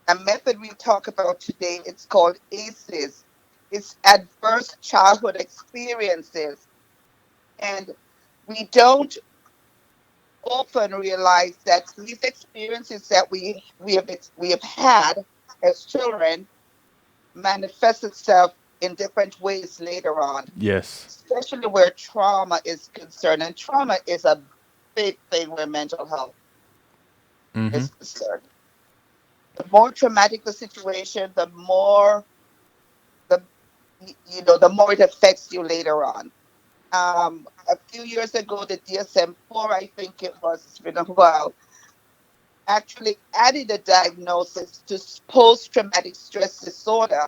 a method we talk about today. It's called ACEs. It's adverse childhood experiences. And we don't often realize that these experiences that we have had as children manifest itself in different ways later on, Yes. especially where trauma is concerned. And trauma is a big thing where mental health Hmm. is concerned. The more traumatic the situation, the the more it affects you later on. A few years ago, the DSM-4, I think it was, it's been a while, actually added a diagnosis to post-traumatic stress disorder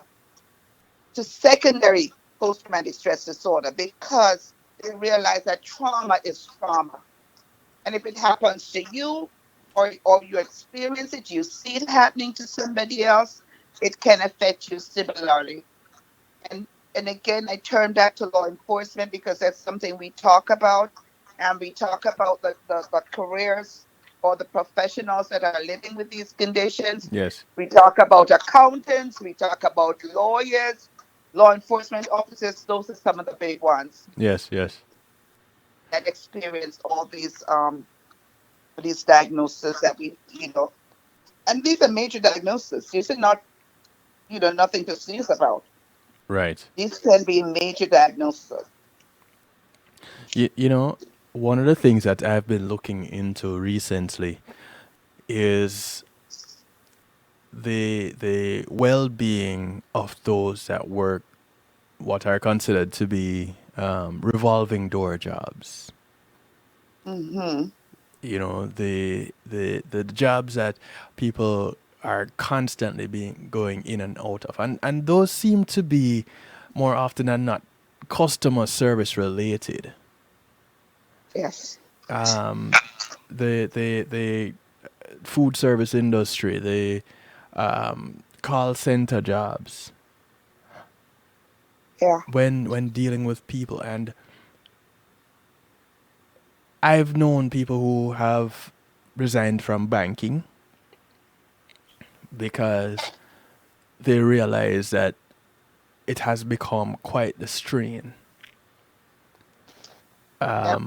to secondary post-traumatic stress disorder because they realize that trauma is trauma. And if it happens to you or you experience it, you see it happening to somebody else, it can affect you similarly. And and again, I turn back to law enforcement because that's something we talk about, and we talk about the careers or the professionals that are living with these conditions. Yes. We talk about accountants, we talk about lawyers, law enforcement officers. Those are some of the big ones Yes. Yes. that experience all these diagnoses that we. And these are major diagnoses. These are not, nothing to sneeze about. Right. These can be major diagnoses. You know, one of the things that I've been looking into recently is the well-being of those that work what are considered to be revolving door jobs. Hmm. You know, the jobs that people are constantly being going in and out of, and those seem to be more often than not customer service related. Yes. Um, the food service industry, the call center jobs, Yeah. when dealing with people. And I've known people who have resigned from banking because they realize that it has become quite the strain. Yep.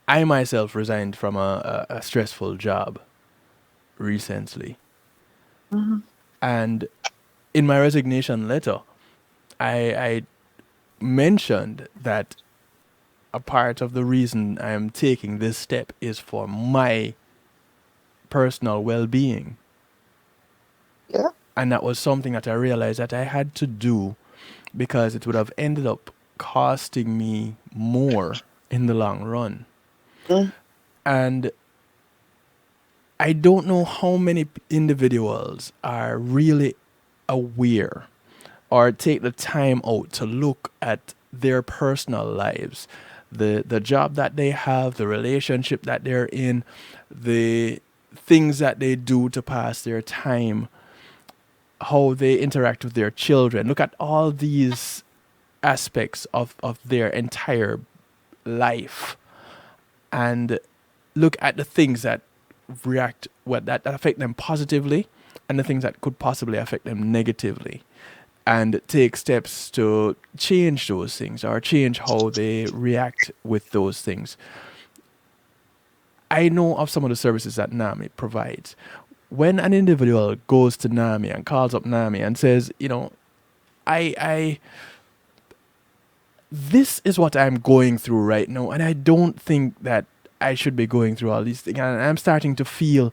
I myself resigned from a stressful job recently, Hmm. and in my resignation letter, I mentioned that a part of the reason I am taking this step is for my personal well being. Yeah. And that was something that I realized that I had to do because it would have ended up costing me more in the long run. Mm. And I don't know how many individuals are really aware or take the time out to look at their personal lives, the job that they have, the relationship that they're in, the things that they do to pass their time, how they interact with their children. Look at all these aspects of their entire life and look at the things that that affect them positively and the things that could possibly affect them negatively, and take steps to change those things or change how they react with those things. I know of some of the services that NAMI provides. When an individual goes to NAMI and calls up NAMI and says, I this is what I'm going through right now, and I don't think that I should be going through all these things, and I'm starting to feel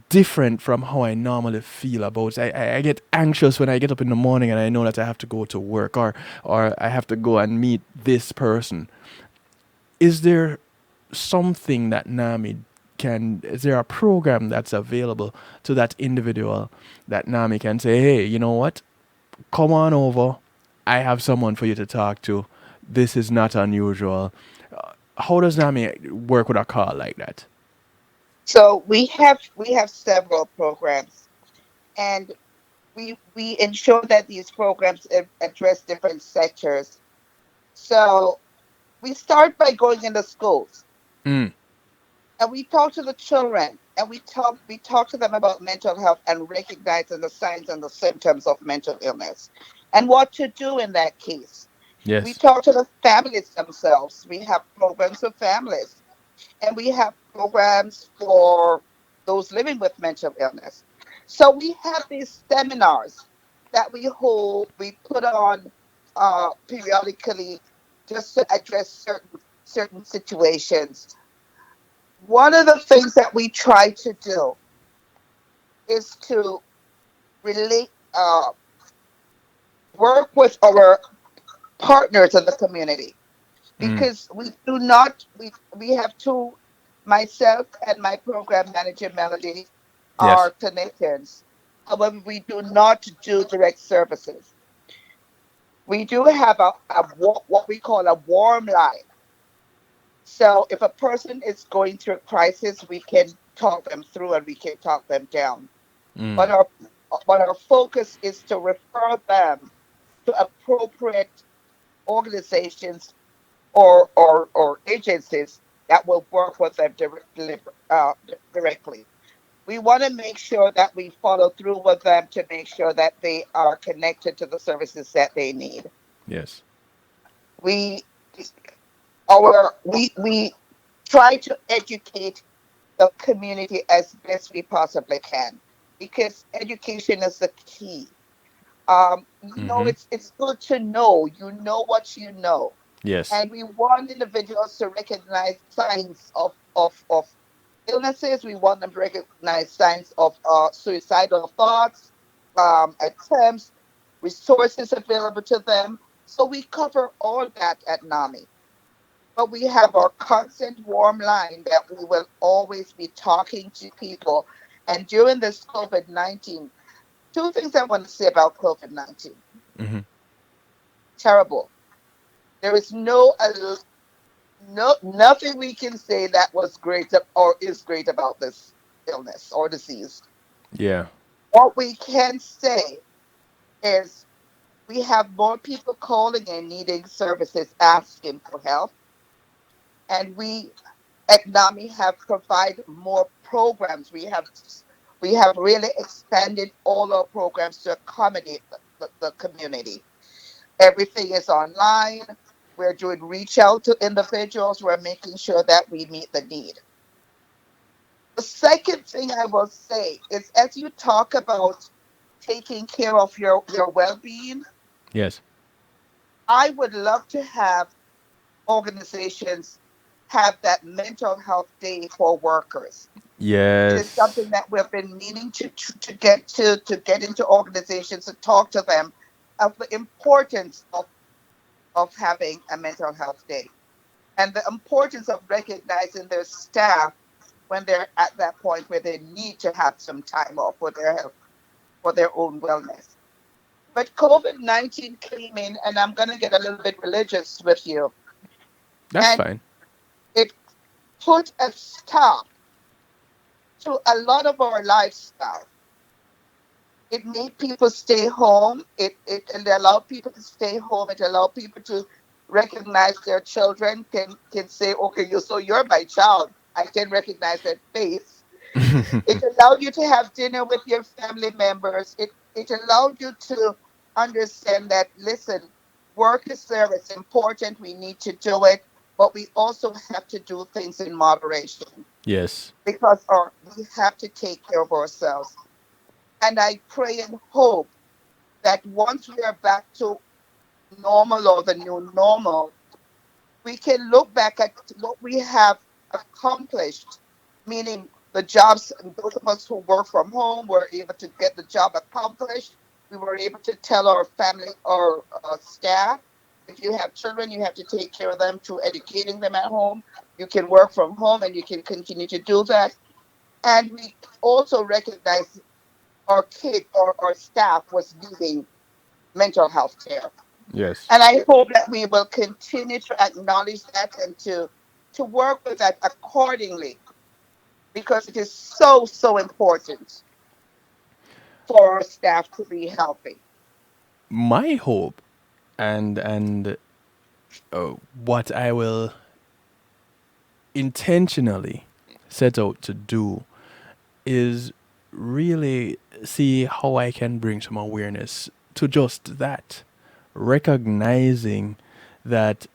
different from how I normally feel about it. I get anxious when I get up in the morning and I know that I have to go to work, or I have to go and meet this person. Is there something that NAMI is there a program that's available to that individual that NAMI can say, hey, you know what? Come on over. I have someone for you to talk to. This is not unusual. How does NAMI work with a call like that? So we have several programs, and we ensure that these programs address different sectors. So we start by going into schools, Mm. and we talk to the children, and we talk to them about mental health and recognizing the signs and the symptoms of mental illness and what to do in that case. We Yes. talk to the families themselves. We have programs for families, and we have programs for those living with mental illness. So we have these seminars that we put on periodically, just to address certain situations. One of the things that we try to do is to relate, work with our partners in the community, Mm. because we have two, myself and my program manager Melody Yes. are clinicians. However, we do not do direct services. We do have what we call a warm line. So if a person is going through a crisis, we can talk them through and we can talk them down. But our focus is to refer them to appropriate organizations or agencies that will work with them directly. We want to make sure that we follow through with them to make sure that they are connected to the services that they need. Yes. We we try to educate the community as best we possibly can because education is the key. Mm-hmm. It's good to know. You know what you know, Yes. and we want individuals to recognize signs of illnesses. We want them to recognize signs of suicidal thoughts, attempts, resources available to them. So we cover all that at NAMI. But we have our constant warm line that we will always be talking to people. And during this COVID 19, two things I want to say about COVID 19. Mm-hmm. Terrible. There is nothing we can say that was great or is great about this illness or disease. Yeah. What we can say is we have more people calling and needing services asking for help. And we at NAMI have provided more programs. We have really expanded all our programs to accommodate the community. Everything is online. We're doing reach out to individuals. We're making sure that we meet the need. The second thing I will say is as you talk about taking care of your well-being, Yes. I would love to have organizations have that mental health day for workers. It is Yes. something that we've been meaning to get into organizations to talk to them of the importance of having a mental health day and the importance of recognizing their staff when they're at that point where they need to have some time off for their health, for their own wellness. But COVID 19 came in, and I'm going to get a little bit religious with you, That's and fine. it put a stop to a lot of our lifestyle. It made people stay home. It allowed people to stay home. It allowed people to recognize their children, can say, okay, you're my child. I can recognize that face. It allowed you to have dinner with your family members. It allowed you to understand that, listen, work is there, it's important, we need to do it, but we also have to do things in moderation Yes. because we have to take care of ourselves. And I pray and hope that once we are back to normal or the new normal, we can look back at what we have accomplished, meaning the jobs, and those of us who work from home were able to get the job accomplished. We were able to tell our family or staff, if you have children, you have to take care of them through educating them at home. You can work from home and you can continue to do that. And we also recognize our kid or our staff was needing mental health care. Yes. And I hope that we will continue to acknowledge that and to work with that accordingly because it is so important for our staff to be healthy. My hope and what I will intentionally set out to do is really see how I can bring some awareness to just that. Recognizing that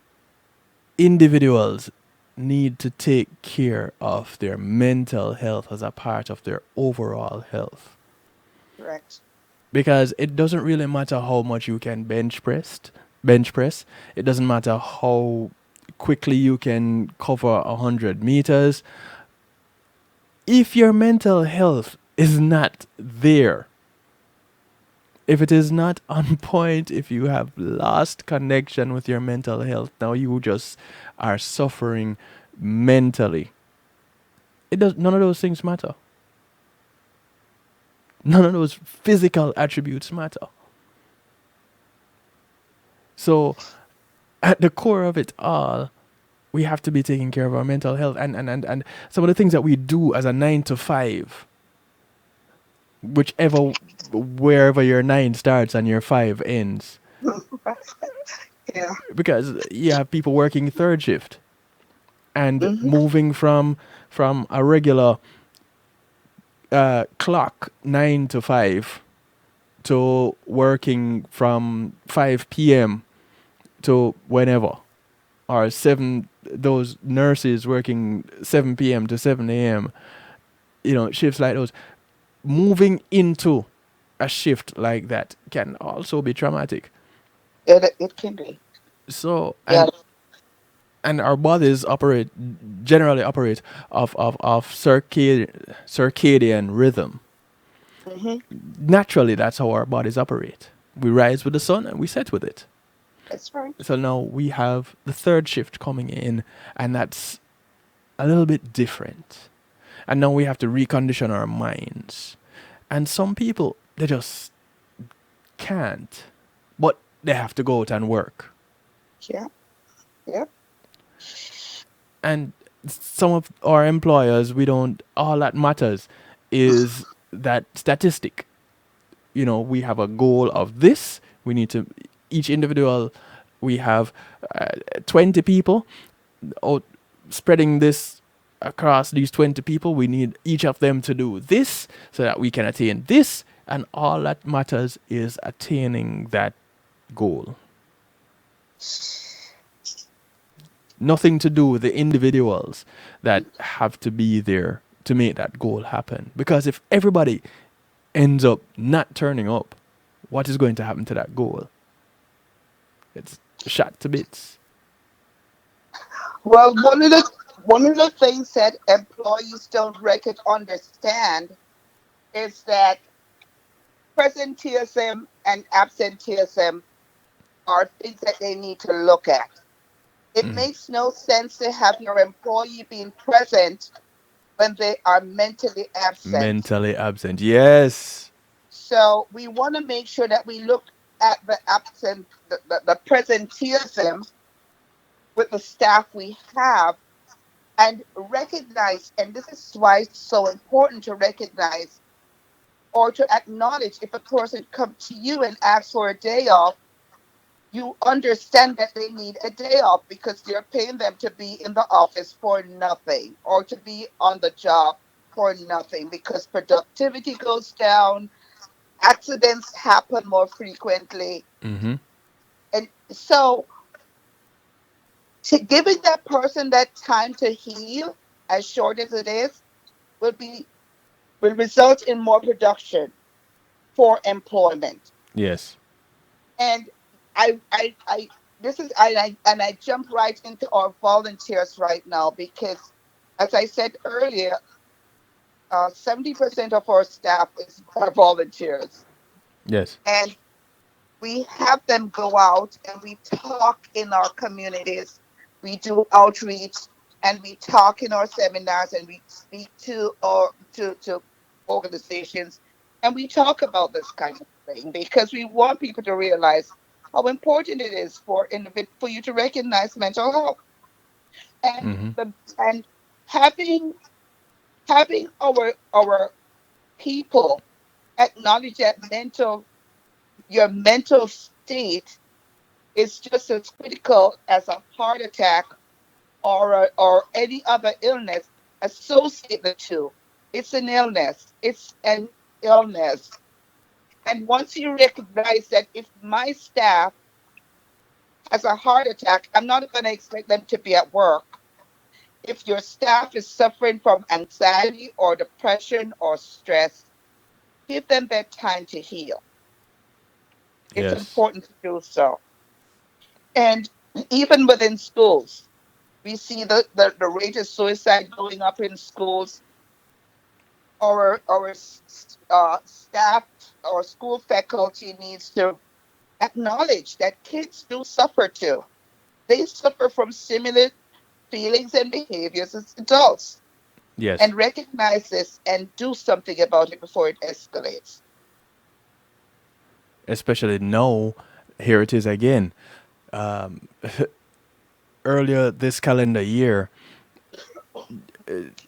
individuals need to take care of their mental health as a part of their overall health. Correct. Because it doesn't really matter how much you can bench press. It doesn't matter how quickly you can cover 100 meters. If your mental health is not there, if it is not on point, if you have lost connection with your mental health, now you just are suffering mentally. It does none of those things matter. None of those physical attributes matter. So at the core of it all, We have to be taking care of our mental health, and some of the things that we do as a 9 to 5, whichever, wherever your 9 starts and your 5 ends, Yeah. because you have people working third shift and Hmm. moving from a regular clock 9 to 5 to working from 5 p.m. to whenever, or those nurses working 7 p.m. to 7 a.m. Shifts like those, moving into a shift like that can also be traumatic. It can be. So, Yeah. and our bodies generally operate of circadian rhythm. Hmm. Naturally, that's how our bodies operate. We rise with the sun and we set with it. That's right. So now we have the third shift coming in, and that's a little bit different. And now we have to recondition our minds. And some people, they just can't, but they have to go out and work. Yeah. Yeah. And some of our employers, we don't, all that matters is that statistic. We have a goal of this. We need to, each individual, we have 20 people out spreading this across these 20 people. We need each of them to do this so that we can attain this. And all that matters is attaining that goal. Nothing to do with the individuals that have to be there to make that goal happen. Because if everybody ends up not turning up, what is going to happen to that goal? It's shot to bits. Well, one of the things that employees don't understand is that presenteeism and absenteeism are things that they need to look at. It makes no sense to have your employee being present when they are mentally absent. Mentally absent. Yes. So we want to make sure that we look at the absent, the presenteeism with the staff we have and recognize, and this is why it's so important to recognize or to acknowledge if a person comes to you and asks for a day off, you understand that they need a day off because you're paying them to be in the office for nothing or to be on the job for nothing because productivity goes down, accidents happen more frequently. Mm-hmm. And so to giving that person that time to heal, as short as it is, will be will result in more production for employment. Yes. And I this is I jump right into our volunteers right now because, as I said earlier, 70% of our staff are volunteers, Yes. and we have them go out and we talk in our communities. We do outreach and we talk in our seminars and we speak to organizations and we talk about this kind of thing because we want people to realize how important it is for you to recognize mental health and Mm-hmm. the and having our people acknowledge that your mental state is just as critical as a heart attack or any other illness. Associate the two. It's an illness. It's an illness. And once you recognize that if my staff has a heart attack, I'm not going to expect them to be at work. If your staff is suffering from anxiety or depression or stress, give them that time to heal. It's Yes. important to do so. And even within schools, we see the rate of suicide going up in schools. Our staff or school faculty needs to acknowledge that kids do suffer too. They suffer from similar feelings and behaviors as adults, Yes. and recognize this and do something about it before it escalates. Especially now, here it is again. Um, earlier this calendar year,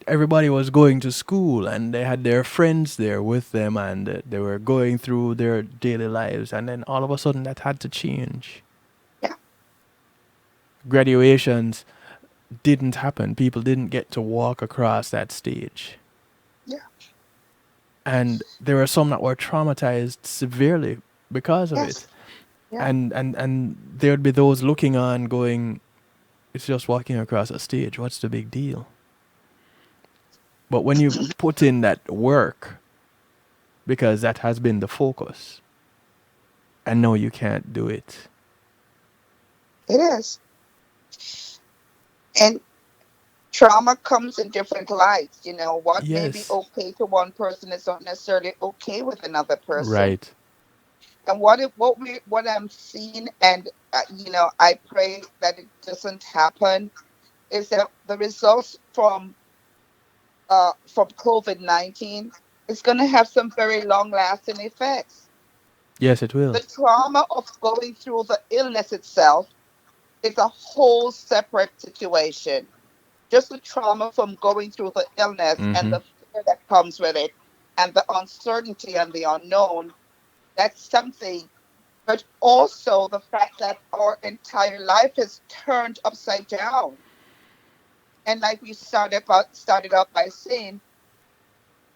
everybody was going to school and they had their friends there with them and they were going through their daily lives, and then all of a sudden that had to change. Yeah. Graduations didn't happen. People didn't get to walk across that stage. Yeah. And there were some that were traumatized severely because of it. Yes. Yeah. And there would be those looking on going, it's just walking across a stage. What's the big deal? But when you put in that work, because that has been the focus, and no, you can't do it. It is. And trauma comes in different lights. What may be Yes. okay to one person is not necessarily okay with another person. Right. And what I'm seeing, and I pray that it doesn't happen, is that the results from COVID-19 is going to have some very long lasting effects. Yes, it will. The trauma of going through the illness itself is a whole separate situation. Just the trauma from going through the illness and Mm-hmm. the fear that comes with it, and the uncertainty and the unknown, that's something. But also the fact that our entire life is turned upside down. And like we started out by saying,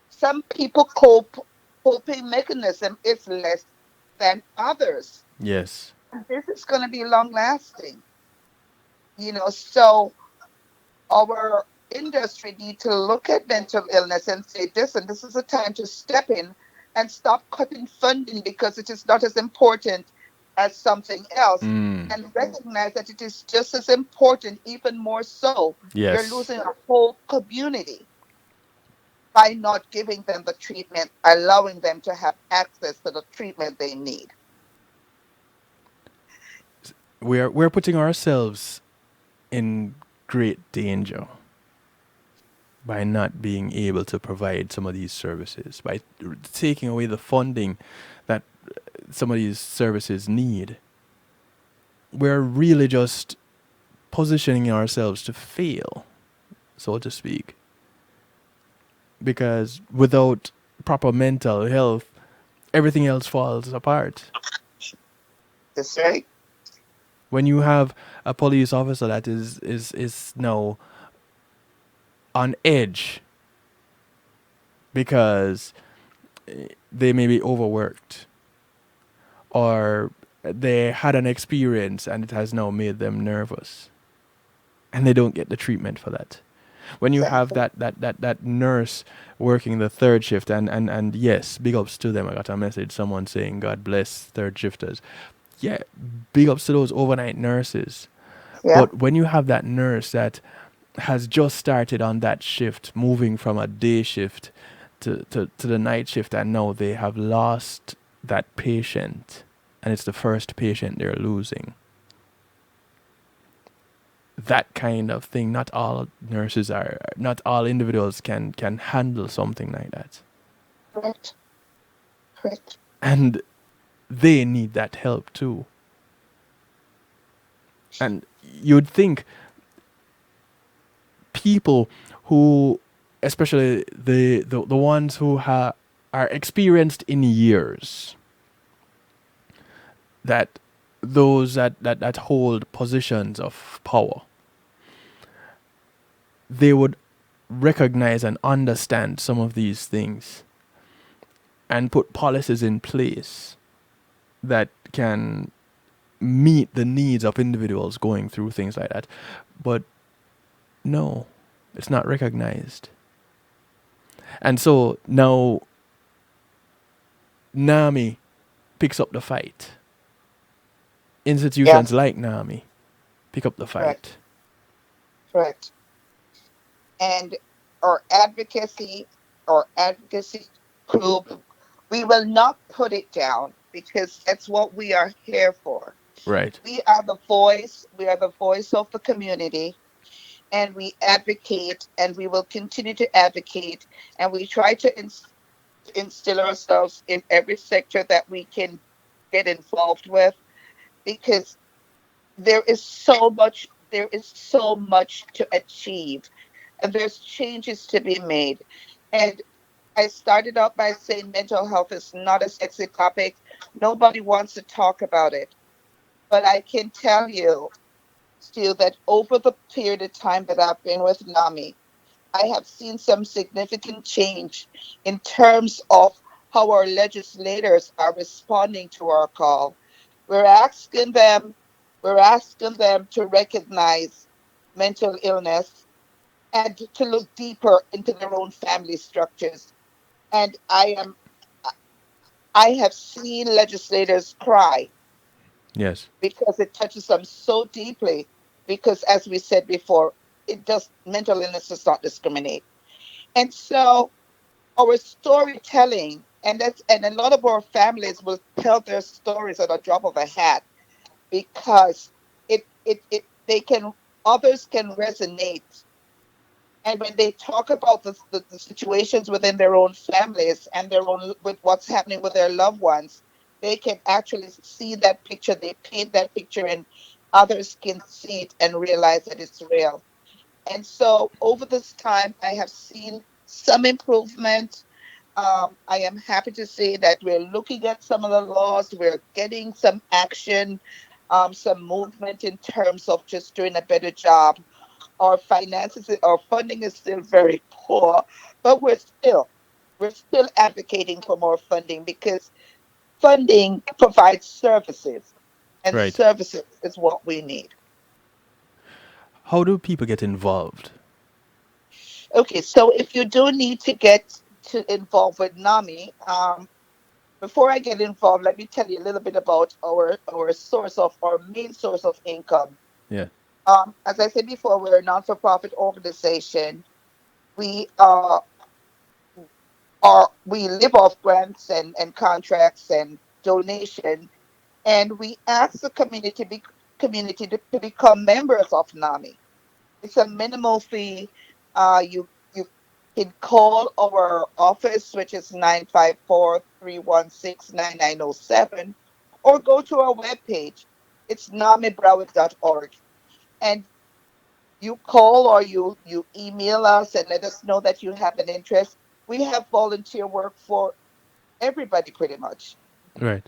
some people coping mechanism is less than others. Yes. This is going to be long lasting. So our industry need to look at mental illness and say, this is a time to step in and stop cutting funding because it is not as important as something else, Mm. and recognize that it is just as important, even more so. You're Yes. losing a whole community by not giving them the treatment, allowing them to have access to the treatment they need. We're putting ourselves in great danger by not being able to provide some of these services, by taking away the funding that some of these services need. We're really just positioning ourselves to fail, so to speak. Because without proper mental health, everything else falls apart. That's right. When you have a police officer that is now on edge because they may be overworked, or they had an experience and it has now made them nervous, and they don't get the treatment for that. When you have Exactly. that nurse working the third shift, and yes, big ups to them. I got a message, someone saying God bless third shifters. Yeah, big ups to those overnight nurses. Yeah. But when you have that nurse that has just started on that shift, moving from a day shift to the night shift, and now they have lost that patient, and it's the first patient they're losing. That kind of thing, not all nurses are, not all individuals can handle something like that. Correct. Correct. And they need that help too. And you'd think people who, especially the ones who are experienced in years, that those that hold positions of power, they would recognize and understand some of these things and put policies in place that can meet the needs of individuals going through things like that. But no, it's not recognized. And so now NAMI picks up the fight. Institutions Yes. like NAMI pick up the Correct. fight. Correct. And our advocacy, our advocacy group, we will not put it down because that's what we are here for. Right. We are the voice. We are the voice of the community, and we advocate, and we will continue to advocate, and we try to instill ourselves in every sector that we can get involved with, because there is so much there is so much to achieve and there's changes to be made. And I started out by saying mental health is not a sexy topic. Nobody wants to talk about it. But I can tell you, Stu, that over the period of time that I've been with NAMI, I have seen some significant change in terms of how our legislators are responding to our call. We're asking them, we're asking them to recognize mental illness and to look deeper into their own family structures. And I have seen legislators cry Yes. because it touches them so deeply. Because as we said before, it does mental illness does not discriminate. And so our storytelling, and a lot of our families will tell their stories at a drop of a hat because it they can others can resonate. And when they talk about the situations within their own families and their own with what's happening with their loved ones, they can actually see that picture. They paint that picture, and others can see it and realize that it's real. And so over this time, I have seen some improvement. I am happy to say that we're looking at some of the laws, we're getting some action, some movement in terms of just doing a better job. Our finances, our funding is still very poor, but we're still advocating for more funding because funding provides services, and Right. services is what we need. How do people get involved? Okay, so if you do need to get to involve with NAMI, before I get involved, let me tell you a little bit about our main source of income. Yeah. As I said before, we're a non-for-profit organization. We we live off grants and contracts and donation, and we ask the community to become members of NAMI. It's a minimal fee. You can call our office, which is 954-316-9907, or go to our webpage. It's namibroward.org. And you call or you email us and let us know that you have an interest. We have volunteer work for everybody pretty much. Right.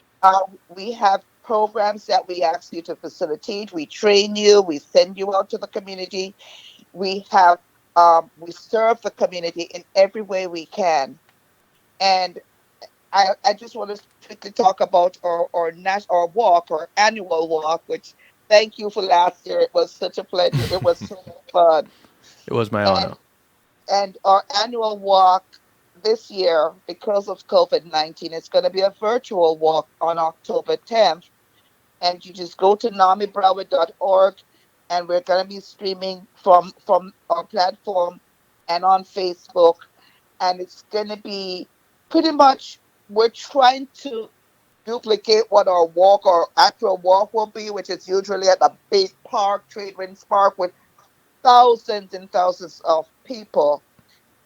We have programs that we ask you to facilitate. We train you. We send you out to the community. We serve the community in every way we can. And I just want to quickly talk about our walk, our annual walk, which thank you for last year. It was such a pleasure. It was so much fun. It was my And honor. and our annual walk this year, because of COVID-19, it's going to be a virtual walk on October 10th. And you just go to namibroward.org, and we're going to be streaming from our platform and on Facebook. And it's going to be pretty much, we're trying to duplicate what our actual walk will be, which is usually at a big park, Trade Winds Park, with thousands and thousands of people.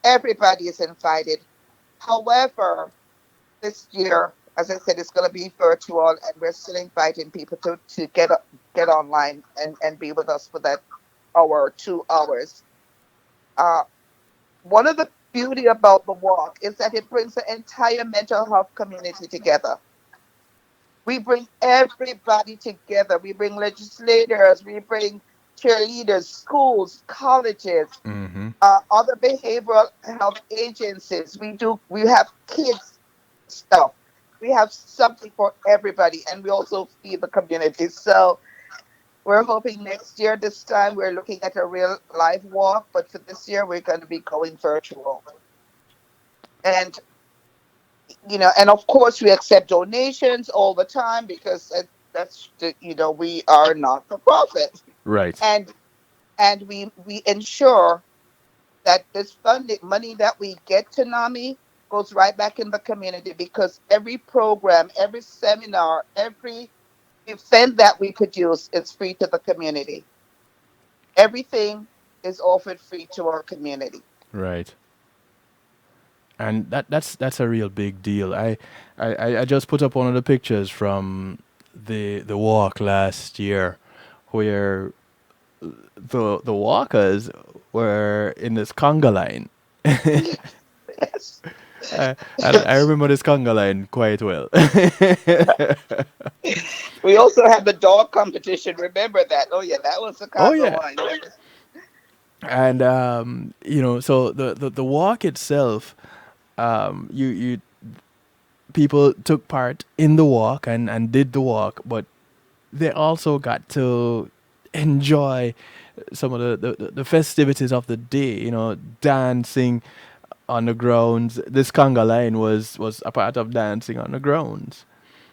Everybody is invited. However, this year, as I said, it's going to be virtual, and we're still inviting people to get online and be with us for that hour, 2 hours. Uh, One of the beauty about the walk is that it brings the entire mental health community together. We bring everybody together. We bring legislators, we bring cheerleaders, schools, colleges, Mm-hmm. other behavioral health agencies. We have kids stuff. We have something for everybody, and we also feed the community. So we're hoping next year, this time, we're looking at a real live walk, but for this year, we're going to be going virtual. And and of course, we accept donations all the time because we are not for profit, Right. and we ensure that this funding money that we get to NAMI goes right back in the community because every program, every seminar, every event that we produce is free to the community. Everything is offered free to our community. Right. And that's a real big deal. I just put up one of the pictures from the walk last year, where the walkers were in this conga line. Yes. I remember this conga line quite well. We also had the dog competition. Remember that? Oh yeah, that was Oh Chicago yeah. one. And so the walk itself, you people took part in the walk and did the walk, but they also got to enjoy some of the festivities of the day, dancing on the grounds. This conga line was a part of dancing on the grounds,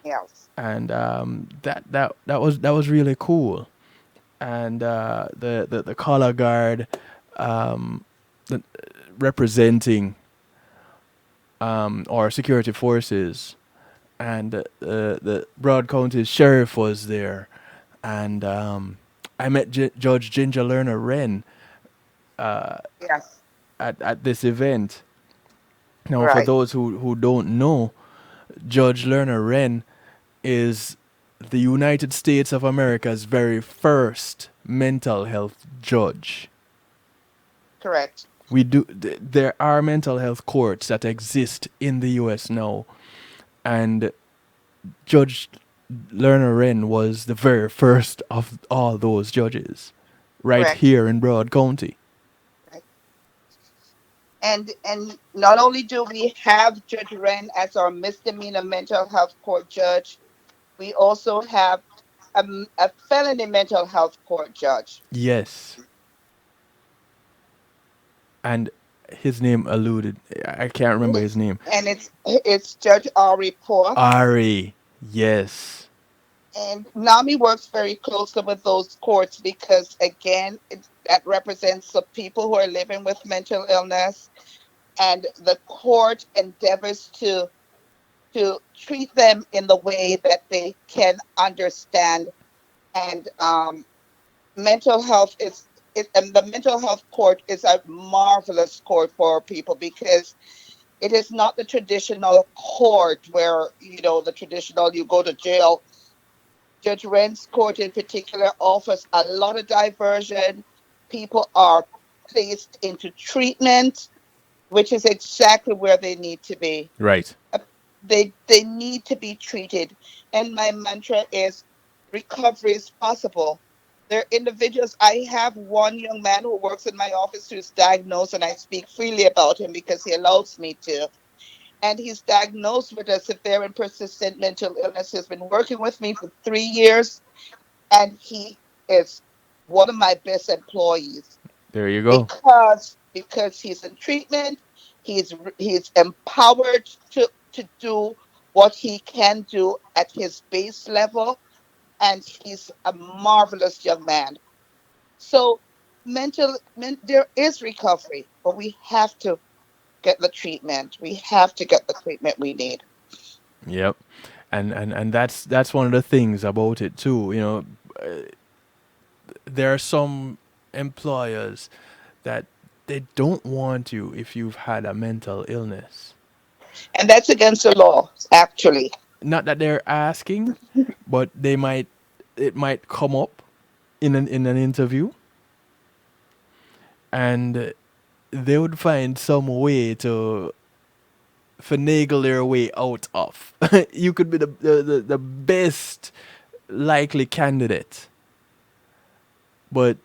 Yes. and that was really cool. And the color guard, um, the, representing our security forces, and the Broad County sheriff was there, and I met Judge Ginger Lerner Wren Yes. at this event. Now, for Right. those who don't know, Judge Lerner Wren is the United States of America's very first mental health judge. Correct. There are mental health courts that exist in the US now, and Judge Lerner Wren was the very first of all those judges right Correct. here in Broad County. Right. And not only do we have Judge Wren as our misdemeanor mental health court judge, we also have a felony mental health court judge. Yes. And his name alluded. I can't remember his name. And it's Judge Ari Poor. Ari. Yes. And NAMI works very closely with those courts because, again, that represents the people who are living with mental illness, and the court endeavors to treat them in the way that they can understand. And mental health and the mental health court is a marvelous court for people because it is not the traditional court where the traditional you go to jail. Judge Wren's court in particular offers a lot of diversion. People are placed into treatment, which is exactly where they need to be. Right. Uh, they need to be treated. And my mantra is recovery is possible. There are individuals. I have one young man who works in my office who's diagnosed, and I speak freely about him because he allows me to. And he's diagnosed with a severe and persistent mental illness. He's been working with me for 3 years, and he is one of my best employees There you go. because he's in treatment. He's empowered to do what he can do at his base level, and he's a marvelous young man. So there is recovery, but we have to get the treatment. We have to get the treatment we need. Yep. And that's one of the things about it too. There are some employers that they don't want you if you've had a mental illness. And that's against the law, actually. Not that they're asking, but it might come up in an interview, and they would find some way to finagle their way out of. You could be the best likely candidate, but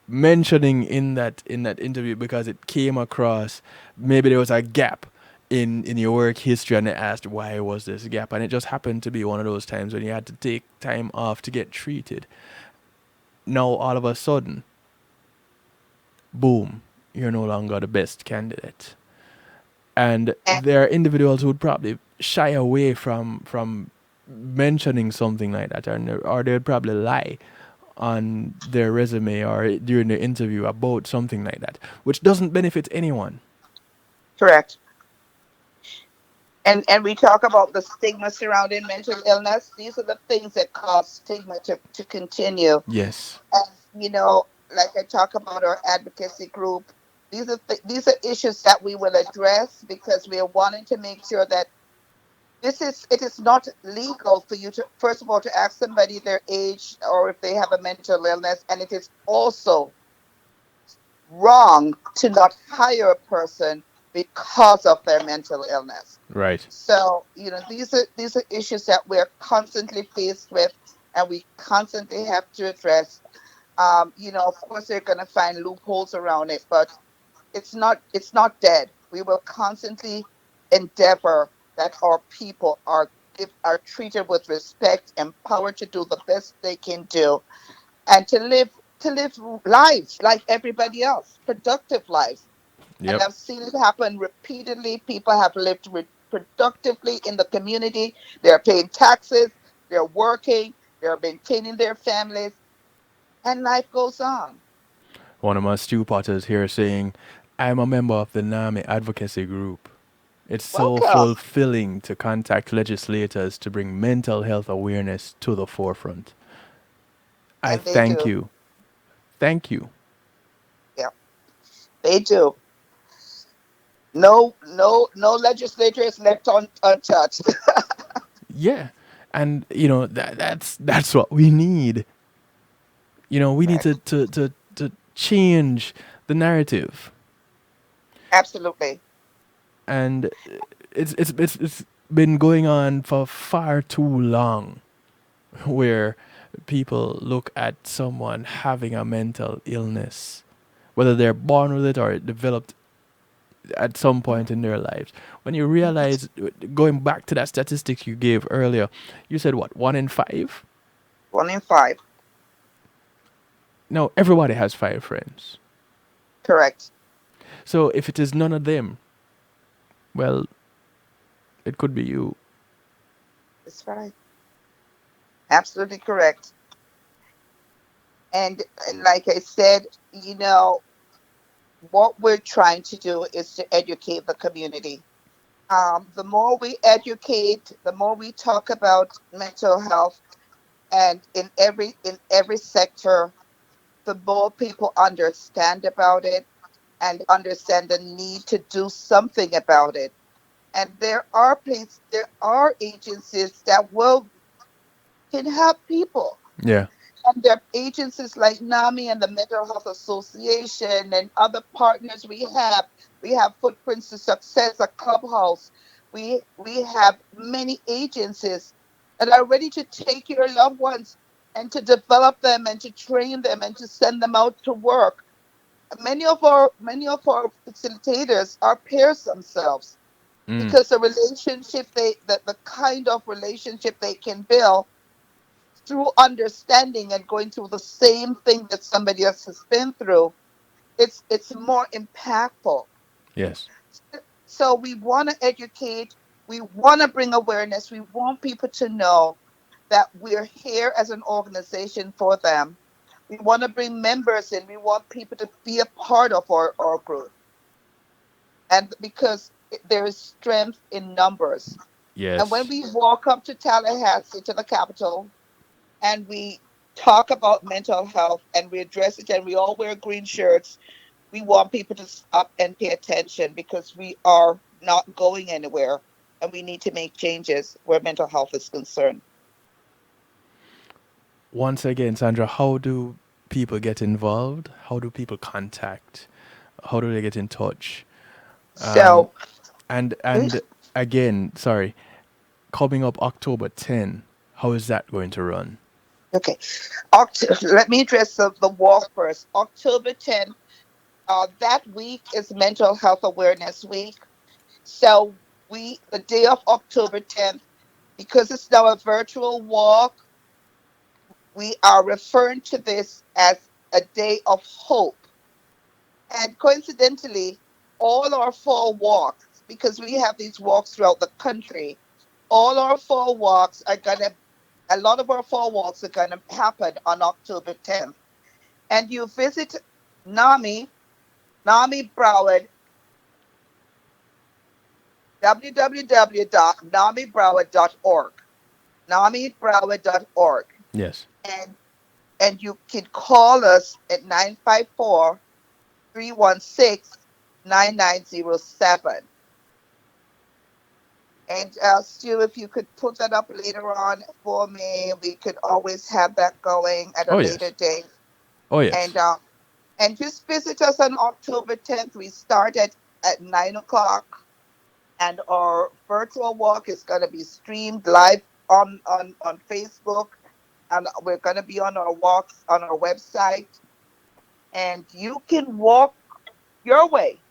mentioning in that interview, because it came across, maybe there was a gap in your work history, and they asked why was this gap, and it just happened to be one of those times when you had to take time off to get treated. Now all of a sudden, boom, you're no longer the best candidate. And And, there are individuals who would probably shy away from mentioning something like that, or they would probably lie on their resume or during the interview about something like that, which doesn't benefit anyone. correct. And we talk about the stigma surrounding mental illness. These are the things that cause stigma to continue. Yes. And like I talk about our advocacy group, these are issues that we will address because we are wanting to make sure that it is not legal for you to, first of all, to ask somebody their age or if they have a mental illness, and it is also wrong to not hire a person because of their mental illness. Right. So, these are issues that we're constantly faced with and we constantly have to address. Of course they're going to find loopholes around it, but it's not dead. We will constantly endeavor that our people are treated with respect, empowered to do the best they can do, and to live lives like everybody else, productive lives. And Yep. I've seen it happen repeatedly. People have lived productively in the community. They're paying taxes, they're working, they're maintaining their families, and life goes on. One of my stew potters here saying, I'm a member of the NAMI advocacy group. It's so Welcome. fulfilling to contact legislators to bring mental health awareness to the forefront. I And they thank do. you. Thank you. Yeah, they do. No legislator is left untouched. Yeah. And that's what we need. We need Right. to change the narrative. Absolutely. And it's been going on for far too long, where people look at someone having a mental illness, whether they're born with it or it developed at some point in their lives. When you realize, going back to that statistics you gave earlier, you said what, 1 in 5? One in five. No, everybody has 5 friends. Correct. So if it is none of them, well, it could be you. That's right. Absolutely correct. And like I said, what we're trying to do is to educate the community. The more we educate, the more we talk about mental health, and in every sector, the more people understand about it and understand the need to do something about it. And there are agencies that will can help people. Yeah. And there are agencies like NAMI and the Mental Health Association and other partners we have. We have Footprints to Success, a clubhouse. We have many agencies that are ready to take your loved ones and to develop them and to train them and to send them out to work. Many of our facilitators are peers themselves, Mm. because the kind of relationship they can build through understanding and going through the same thing that somebody else has been through, it's more impactful. Yes. So we want to educate, we want to bring awareness, we want people to know that we're here as an organization for them. We want to bring members in, we want people to be a part of our group. And because there is strength in numbers. And when Yes. we walk up to Tallahassee, to the capital, and we talk about mental health and we address it and we all wear green shirts, we want people to stop and pay attention, because we are not going anywhere and we need to make changes where mental health is concerned. Once again, Sandra, how do people get involved? How do people contact? How do they get in touch? Um, So, mm, and again, sorry, coming up October 10, how is that going to run? okay, let me address the walk first. October 10th, that week is Mental Health Awareness Week. So, the day of October 10th, because it's now a virtual walk, we are referring to this as a day of hope. And coincidentally, all our fall walks, because we have these walks throughout the country, all our fall walks are going to, a lot of our fall walks are going to happen on October 10th. And you visit NAMI, NAMI Broward, www.namibroward.org, namibroward.org. Yes. And and you can call us at 954 316 9907. And Stu, if you could put that up later on for me, we could always have that going at a Oh later yes. date. Oh And yes. just visit us on October 10th. We start at 9 o'clock, and our virtual walk is going to be streamed live on Facebook, and we're going to be on our walks on our website, and you can walk your way.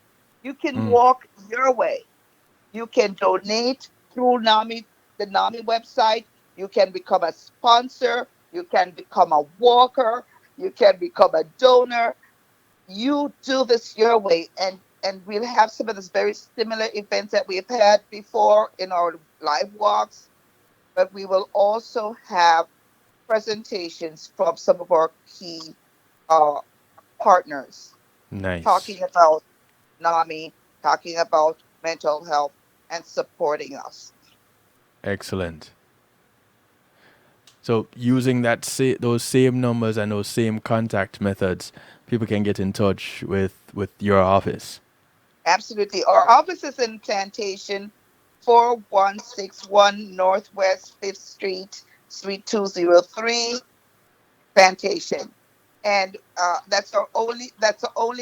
You can Mm. walk your way. You can donate through NAMI, the NAMI website. You can become a sponsor. You can become a walker. You can become a donor. You do this your way, and we'll have some of those very similar events that we've had before in our live walks, but we will also have presentations from some of our key uh, partners Nice. talking about NAMI, talking about mental health, and supporting us. Excellent. So using those same numbers and those same contact methods, people can get in touch with your office. Absolutely. Our office is in Plantation, 4161 Northwest 5th Street, Suite 203, Plantation. And that's the only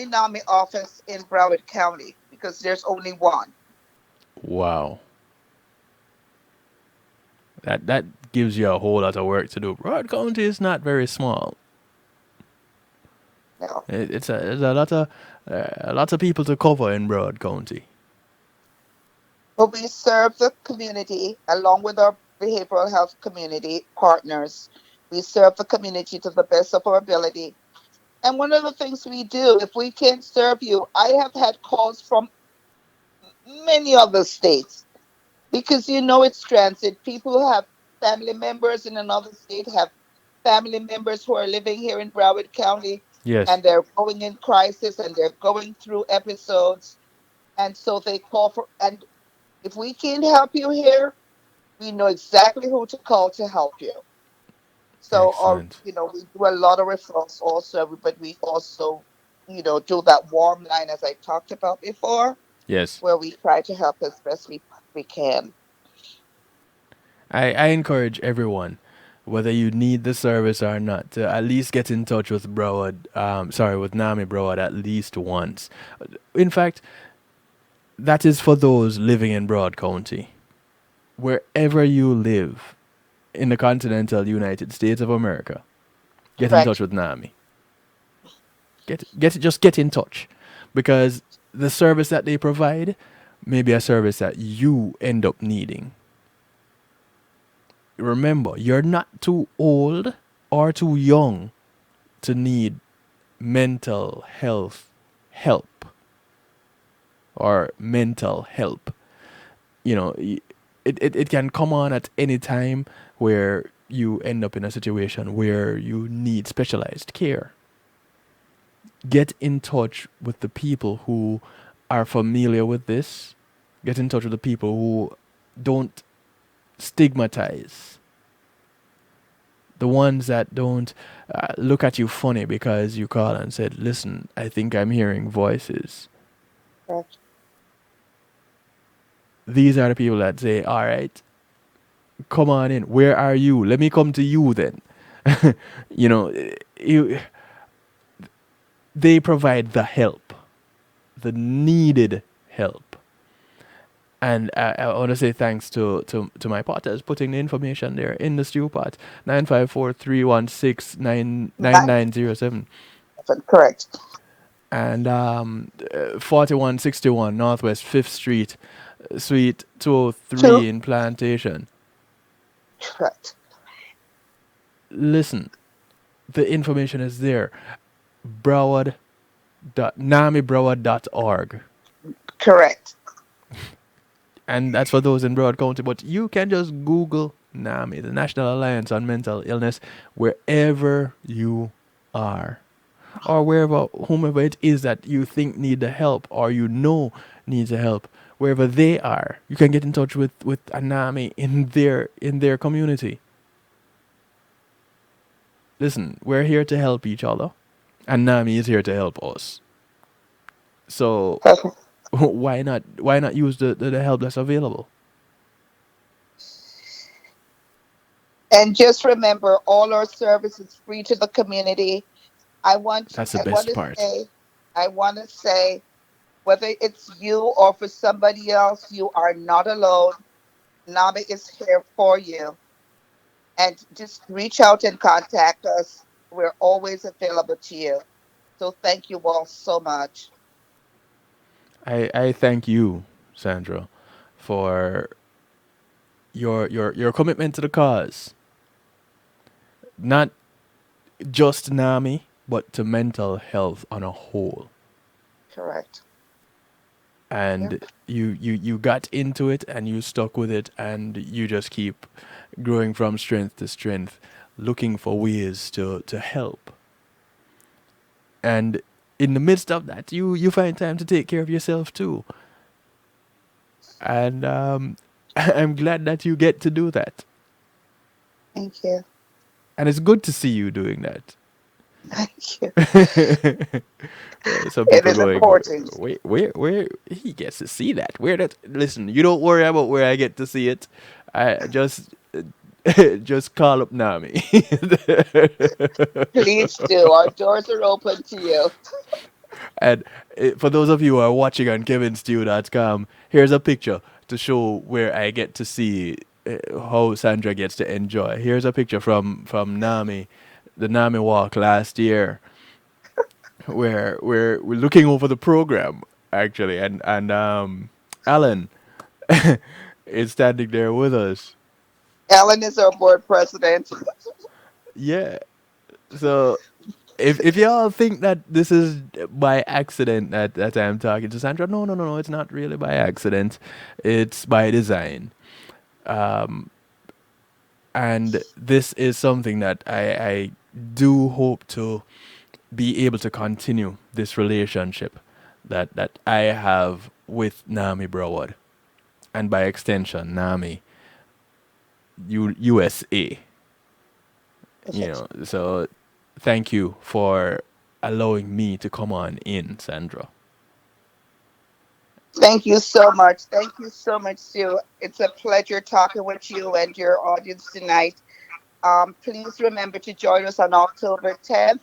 NAMI office in Broward County because there's only one. Wow. That gives you a whole lot of work to do. Broad County is not very small. No. It's a lot of people to cover in Broad County. But we serve the community along with our behavioral health community partners. We serve the community to the best of our ability. And one of the things we do, if we can't serve you, I have had calls from many other states because it's transit. People who have family members in another state, have family members who are living here in Broward County, Yes. and they're going in crisis and they're going through episodes. And so they call for, and if we can't help you here, we know exactly who to call to help you. So, or Excellent. we do a lot of referrals also, but we also, do that warm line as I talked about before, Yes. where we try to help as best we can. I encourage everyone, whether you need the service or not, to at least get in touch with with NAMI Broward at least once. In fact, that is for those living in Broad County. Wherever you live in the continental United States of America, get in touch Correct. with NAMI. Just get in touch, because the service that they provide may be a service that you end up needing. Remember, you're not too old or too young to need mental health help or mental help. It can come on at any time where you end up in a situation where you need specialized care. Get in touch with the people who are familiar with this. Get in touch with the people who don't stigmatize, the ones that don't look at you funny because you call and said, "Listen, I think I'm hearing voices." Correct. These are the people that say, "All right, come on in. Where are you? Let me come to you then." you know, you, they provide the help, the needed help. And I want to say thanks to my partners putting the information there in the stew pot. 954-316-9907 Correct. and 4161 Northwest 5th Street, Suite Two. 203 in Plantation. Correct. Listen, the information is there. Broward. NAMIBroward.org. Correct. And that's for those in Broward County. But you can just Google NAMI, the National Alliance on Mental Illness, wherever you are, or wherever whomever it is that you think need the help or needs the help. Wherever they are, you can get in touch with a NAMI in their community. Listen, we're here to help each other, and NAMI is here to help us. So Perfect. why not use the help that's available? And just remember, all our service is free to the community. That's the I want best to part. say, I want to say, whether it's you or for somebody else, you are not alone. NAMI is here for you. And just reach out and contact us. We're always available to you. So thank you all so much. I thank you, Sandra, for your commitment to the cause. Not just NAMI, but to mental health on a whole. Correct. And Yep. you got into it and you stuck with it and you just keep growing from strength to strength, looking for ways to help. And in the midst of that, you find time to take care of yourself too. And I'm glad that you get to do that. Thank you. And it's good to see you doing that. Thank you. Some It people is going, important. where he gets to see that? Where that? Listen, you don't worry about where I get to see it. I just just call up Nami. Please do. Our doors are open to you. And for those of you who are watching on kevinstew.com, here's a picture to show where I get to see how Sandra gets to enjoy. Here's a picture from Nami, the Nami walk last year, where we're looking over the program actually, and Alan is standing there with us. Ellen is our board president. Yeah. So if y'all think that this is by accident that I'm talking to Sandra, no, it's not really by accident. It's by design. Um, and this is something that I do hope to be able to continue this relationship that I have with NAMI Broward, and by extension NAMI USA. You know, so thank you for allowing me to come on in, Sandra. Thank you so much. Thank you so much, Sue. It's a pleasure talking with you and your audience tonight. Please remember to join us on October 10th.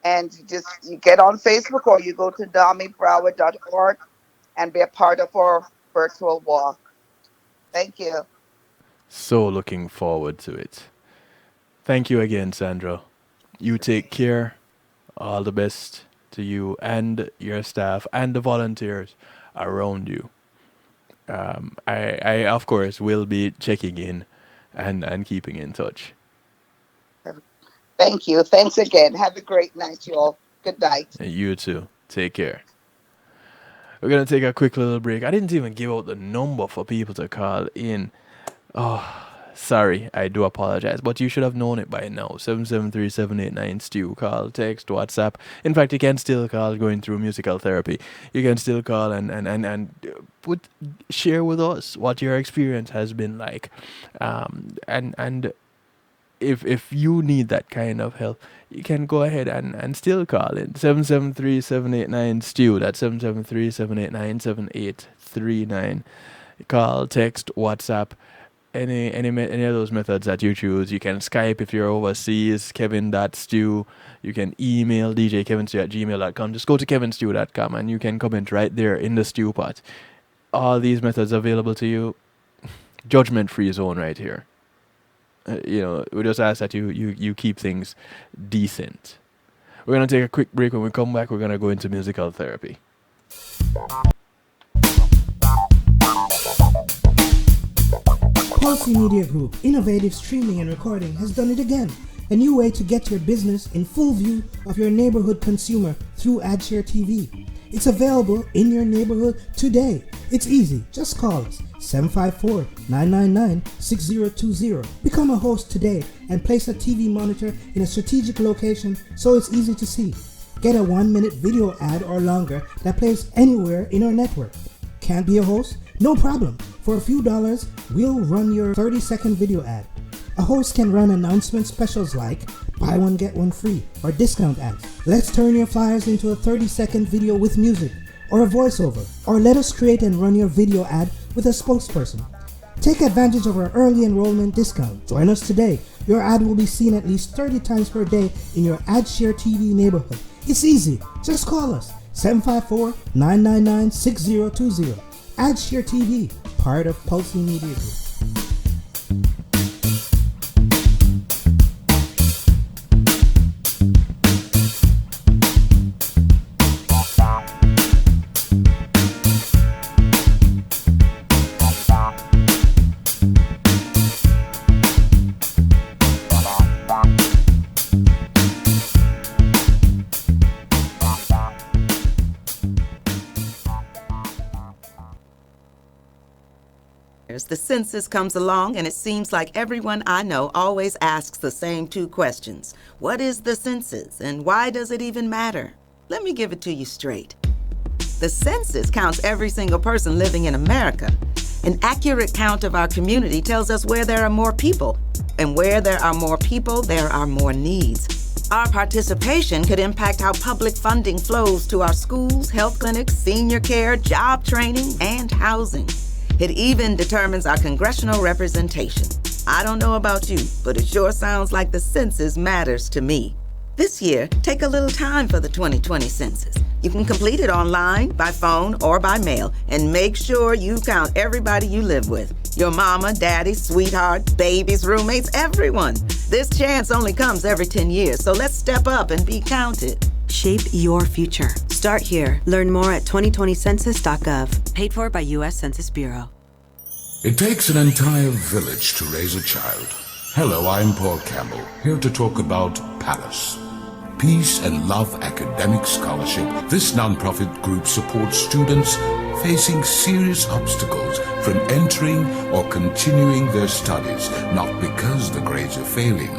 And just you get on Facebook or you go to namibroward.org and be a part of our virtual walk. Thank you. So looking forward to it. Thank you again, Sandra. You take care. All the best to you and your staff and the volunteers around you. I of course will be checking in and keeping in touch. Thank you. Thanks again. Have a great night, you all. Good night. And you too. Take care. We're gonna take a quick little break. I didn't even give out the number for people to call in. Oh, sorry. I do apologize, but you should have known it by now. 773-789-STEW. Call, text, WhatsApp. In fact, you can still call going through musical therapy. You can still call and share with us what your experience has been like. And if you need that kind of help, you can go ahead and still call in 773-789-STEW. That's 773-789-7839. Call, text, WhatsApp, any of those methods that you choose. You can Skype if you're overseas, kevin.stew. You can email djkevinstew@gmail.com. Just go to kevinstew.com and you can comment right there in the stew pot. All these methods available to you. Judgment-free zone right here. We just ask that you keep things decent. We're going to take a quick break. When we come back, we're going to go into musical therapy. Quality Media Group, innovative streaming and recording, has done it again. A new way to get your business in full view of your neighborhood consumer through AdShare TV. It's available in your neighborhood today. It's easy. Just call us 754-999-6020. Become a host today and place a TV monitor in a strategic location so it's easy to see. Get a 1-minute video ad or longer that plays anywhere in our network. Can't be a host? No problem. For a few dollars, we'll run your 30-second video ad. A host can run announcement specials like buy one get one free or discount ads. Let's turn your flyers into a 30-second video with music or a voiceover, or let us create and run your video ad with a spokesperson. Take advantage of our early enrollment discount. Join us today. Your ad will be seen at least 30 times per day in your AdShare TV neighborhood. It's easy. Just call us 754-999-6020. AdShare TV, part of Pulse Media Group. The census comes along, and it seems like everyone I know always asks the same two questions. What is the census, and why does it even matter? Let me give it to you straight. The census counts every single person living in America. An accurate count of our community tells us where there are more people, and where there are more people, there are more needs. Our participation could impact how public funding flows to our schools, health clinics, senior care, job training, and housing. It even determines our congressional representation. I don't know about you, but it sure sounds like the census matters to me. This year, take a little time for the 2020 census. You can complete it online, by phone, or by mail, and make sure you count everybody you live with. Your mama, daddy, sweetheart, babies, roommates, everyone. This chance only comes every 10 years, so let's step up and be counted. Shape your future. Start here. Learn more at 2020census.gov. Paid for by U.S. Census Bureau. It takes an entire village to raise a child. Hello, I'm Paul Campbell, here to talk about Palace. Peace and Love Academic Scholarship. This non-profit group supports students facing serious obstacles from entering or continuing their studies, not because the grades are failing,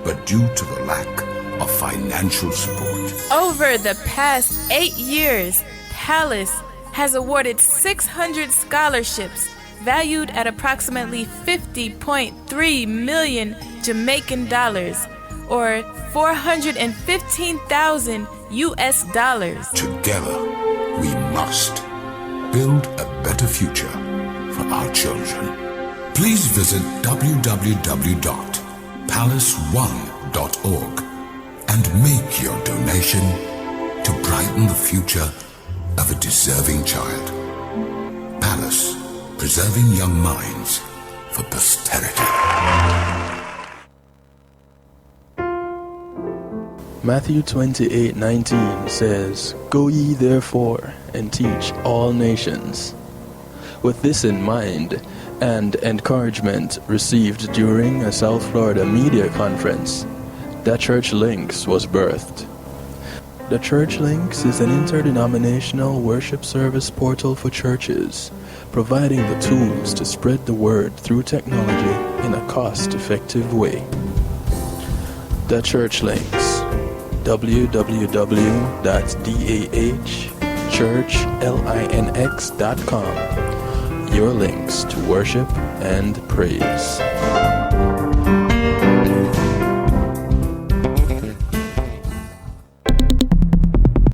but due to the lack of financial support. Over the past 8 years, Palace has awarded 600 scholarships valued at approximately 50.3 million Jamaican dollars, or 415,000 US dollars. Together, we must build a better future for our children. Please visit www.palace1.org and make your donation to brighten the future of a deserving child. Palace, preserving young minds for posterity. Matthew 28:19 says, "Go ye therefore and teach all nations." With this in mind, and encouragement received during a South Florida media conference, The Church Links was birthed. The Church Links is an interdenominational worship service portal for churches, providing the tools to spread the word through technology in a cost-effective way. The Church Links, www.dahchurchlinx.com, your links to worship and praise.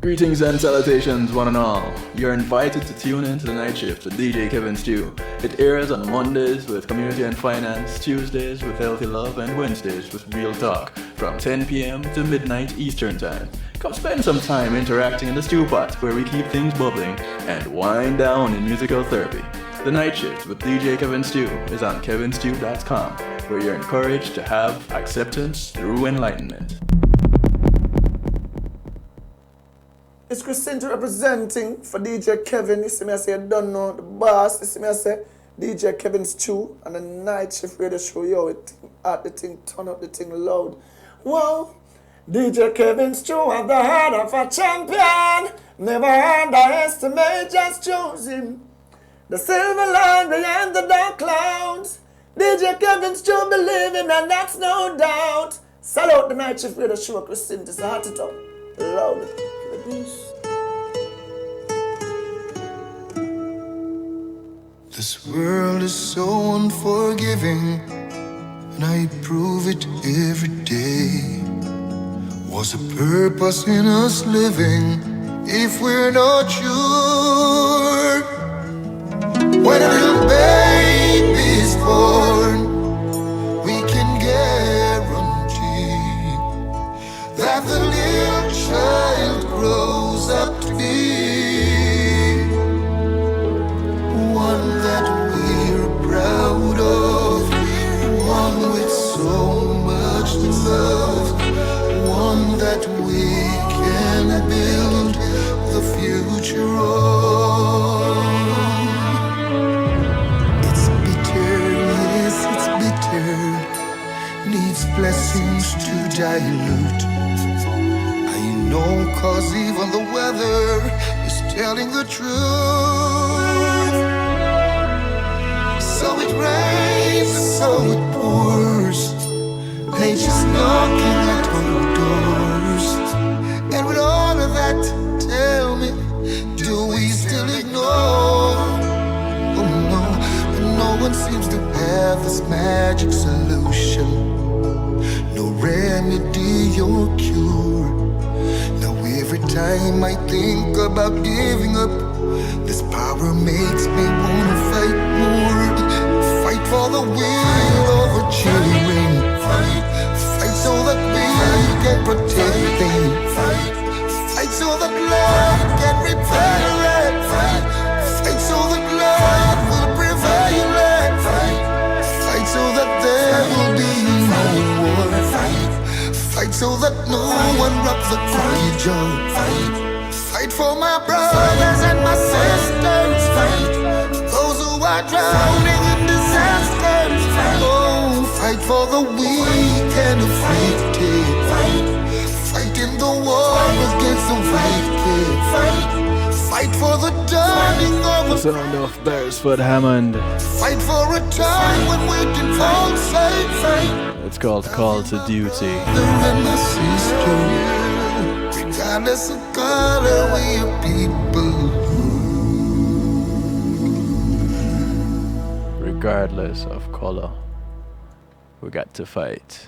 Greetings and salutations, one and all. You're invited to tune in to The Night Shift with DJ Kevin Stew. It airs on Mondays with Community and Finance, Tuesdays with Healthy Love, and Wednesdays with Real Talk from 10 p.m. to midnight Eastern Time. Come spend some time interacting in the stew pot where we keep things bubbling and wind down in musical therapy. The Night Shift with DJ Kevin Stew is on kevinstew.com, where you're encouraged to have acceptance through enlightenment. It's Christine representing for DJ Kevin. You see me, I say, I don't know the boss. You see me, I say, DJ Kevin Stew and the Night Shift radio show. Yo, it at the thing, turn up the thing loud. Whoa, DJ Kevin Stew at the heart of a champion. Never underestimate, just choose him. The silver line behind the dark clouds. DJ Kevin Stew believe him, and that's no doubt. Salute the Night Shift radio show, Christine. Just heart it up loud. This world is so unforgiving, and I prove it every day. What's the purpose in us living if we're not sure? When a little baby's child grows up to be one that we're proud of, one with so much love, one that we can build the future on. It's bitter, yes, it's bitter, needs blessings to dilute. I know, cause even the weather is telling the truth. So it rains, so it pours, nature's knocking at our doors. And with all of that, tell me, do we still ignore? Oh no, but no one seems to have this magic solution, no remedy or cure. Now every time I think about giving up, this power makes me wanna fight more. Fight for the will of our children. Fight so that we can protect them. Fight so that love can repair it. Fight so that love will prevail it. Fight so that there will be no war. Fight so that no one robs the courage of. Fight for my brothers and my sisters. Those who are drowning in disasters. Oh, fight for the weak and afflicted. Fight in the war against the wicked. Fight for the dawning of a Sound of Beresford Hammond. Fight for a time when we can all say It's called Call to Duty. and my sister, regardless of color, we are people. Regardless of color, we got to fight.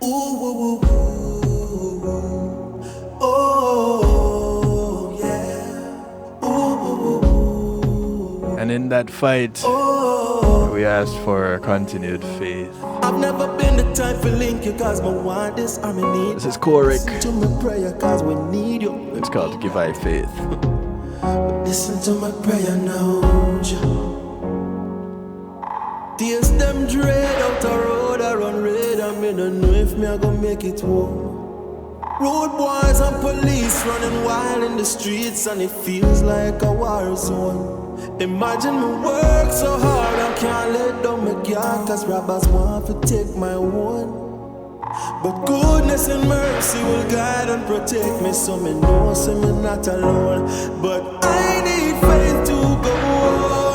Ooh, ooh, ooh, ooh. Oh, yeah. Ooh, ooh, ooh. And in that fight, we asked for continued faith. I've never been the type to link you cause my want this I need. This is Korik. Listen to my prayer cause we need you. It's called Give I Faith. Listen to my prayer now, Joe. Tears them dread out the road, I run red, I don't know if me I gonna make it home. Road boys and police running wild in the streets and it feels like a war zone. Imagine me work so hard, I can't let down my guard cause robbers want to take my one. But goodness and mercy will guide and protect me, so me know so me not alone. But I need faith to go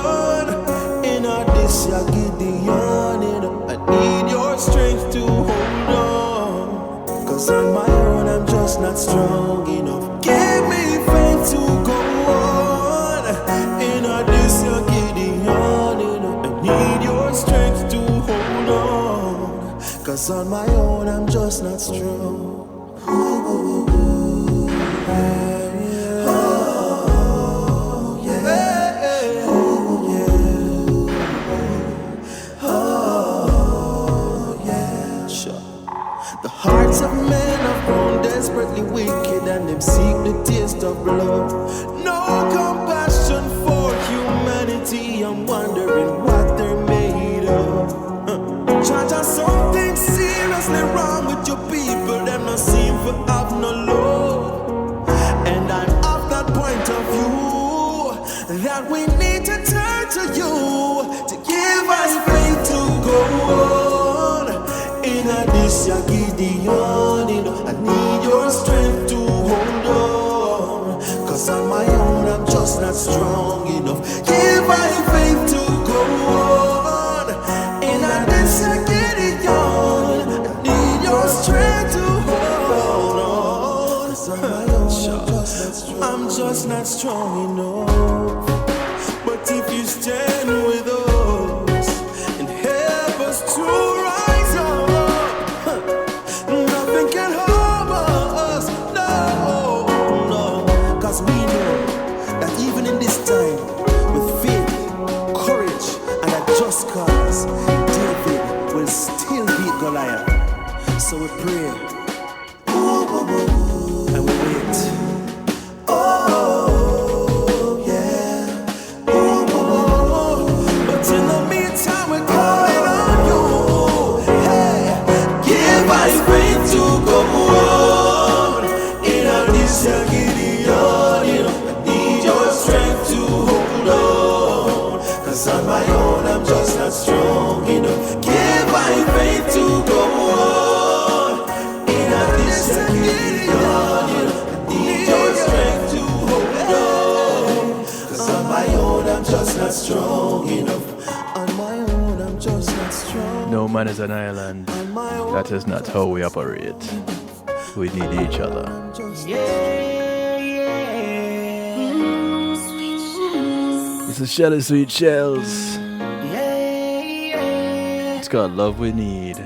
on. In all this ya Gideon, I need your strength to hold on. Cause on my own I'm just not strong enough. Give me faith to go on. In all this ya Gideon, I need your strength to hold on. Cause on my own I'm just not strong. The hearts of men are grown desperately wicked and them seek the taste of blood. No compassion for humanity, I'm wondering what they're made of. Jaja, something seriously wrong with your people, them not seem to have no love. And I'm of that point of view that we need to turn to you to give us faith to go on. In a this ya Gideon, I need your strength to hold on. Cause on my own I'm just not strong enough. Give my faith to go on. In a this ya Gideon, I need your strength to hold on. Cause on my own I'm just not strong enough. But if you stand with us and help us to rise up, nothing can harm us, no, no. Cause we know that even in this time, with faith, courage, and a just cause, David will still beat Goliath. So we pray. Ooh, man is an island. That is not how we operate. We need each other. This is Shelly Sweet Shells. It's called Love We Need.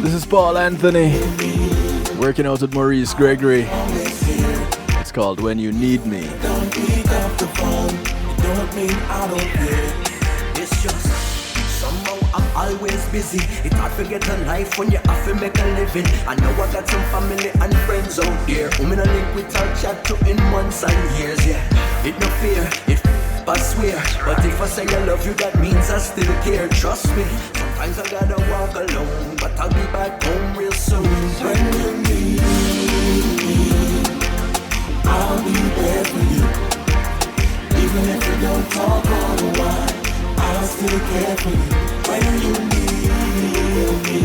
This is Paul Anthony working out with Maurice Gregory. It's called When You Need Me. Don't pick up the phone. It don't mean I don't care. It's just somehow I'm always busy. It's hard to get a life when you have to make a living. I know I got some family and friends out there. I'm in a link with our chat to in months and years. Yeah, it no fear. I swear, but if I say I love you, that means I still care. Trust me, sometimes I gotta walk alone, but I'll be back home real soon. When you need me, I'll be there for you. Even if you don't talk all the while, I'll still care for you. When you need me,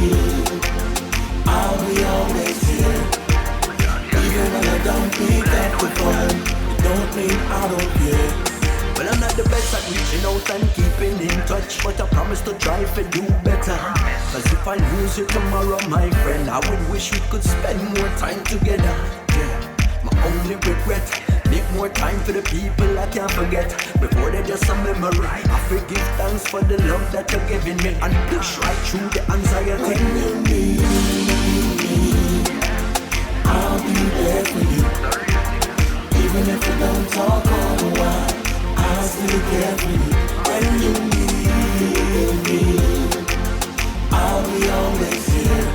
I'll be always here. Even when I don't pick up the phone, it don't mean I don't care. Well, I'm not the best at reaching out and keeping in touch, but I promise to try to do better. Cause if I lose you tomorrow, my friend, I would wish we could spend more time together. Yeah, my only regret, make more time for the people I can't forget. Before they're just a memory, I forgive thanks for the love that you're giving me, and push right through the anxiety. When you need me, I'll be there for you. Even if you don't talk all the while, I'll still care for you. When you need me, I'll be always here.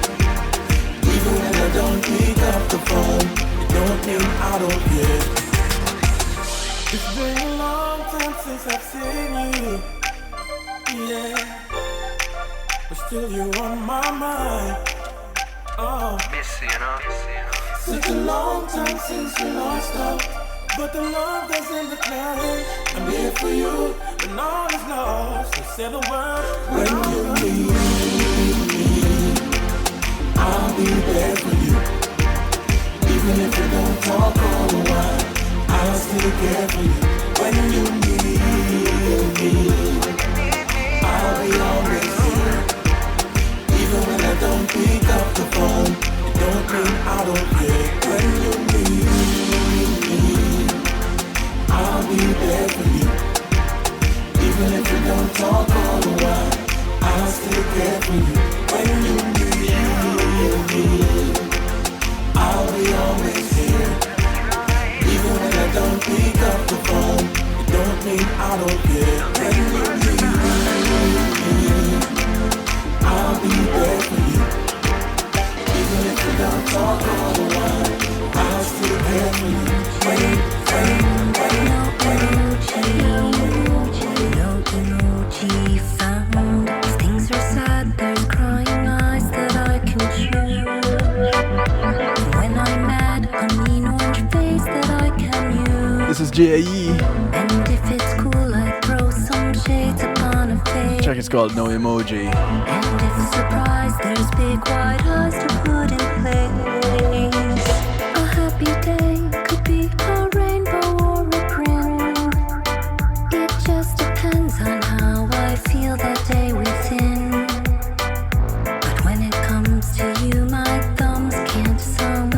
Even when I don't pick up the phone, it don't mean I don't care. It's been a long time since I've seen you, yeah, but still you're on my mind. Oh, miss you, you know. Such a long time since you lost out. But the love that's in the clouds, I'm here for you when all is lost. So say the word when you need me. I'll be there for you. Even if you don't talk all a while, I'll still care for you. When you need me, I'll be always here. Even when I don't pick up the phone, it don't mean I don't care. When you need me, I'll be there for you. Even if you don't talk all the while, I'll still care for you. When you need me, I'll be always here. Even when I don't pick up the phone, it don't mean I don't care. When you need me, I'll be there for you. Even if you don't talk all the while, I'll still care for you. No emoji found. If things are sad, there's crying eyes that I can choose. When I'm mad, a mean orange face that I can use. This is JAE. And if it's cool, I throw some shades upon a face. Track is called No Emoji. And if surprise, there's big white eyes to put in place. A happy day could be a rainbow or a grin. It just depends on how I feel that day within. But when it comes to you, my thumbs can't sum.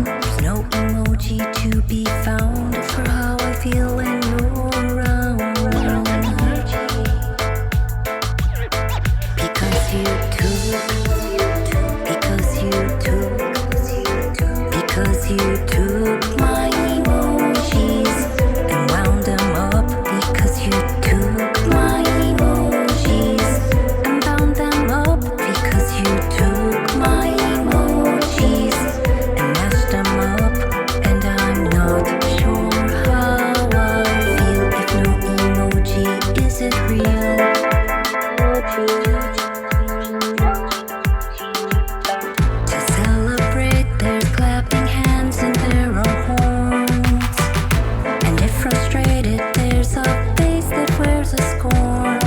There's no emoji to be found for how I feel when you're around. Because you took my emojis and wound them up. Because you took my emojis and bound them up. Because you took my emojis and mashed them up. And I'm not sure how I feel if no emoji isn't real. To celebrate, there's clapping hands and there are horns. And if frustrated, there's a face that wears a scorn.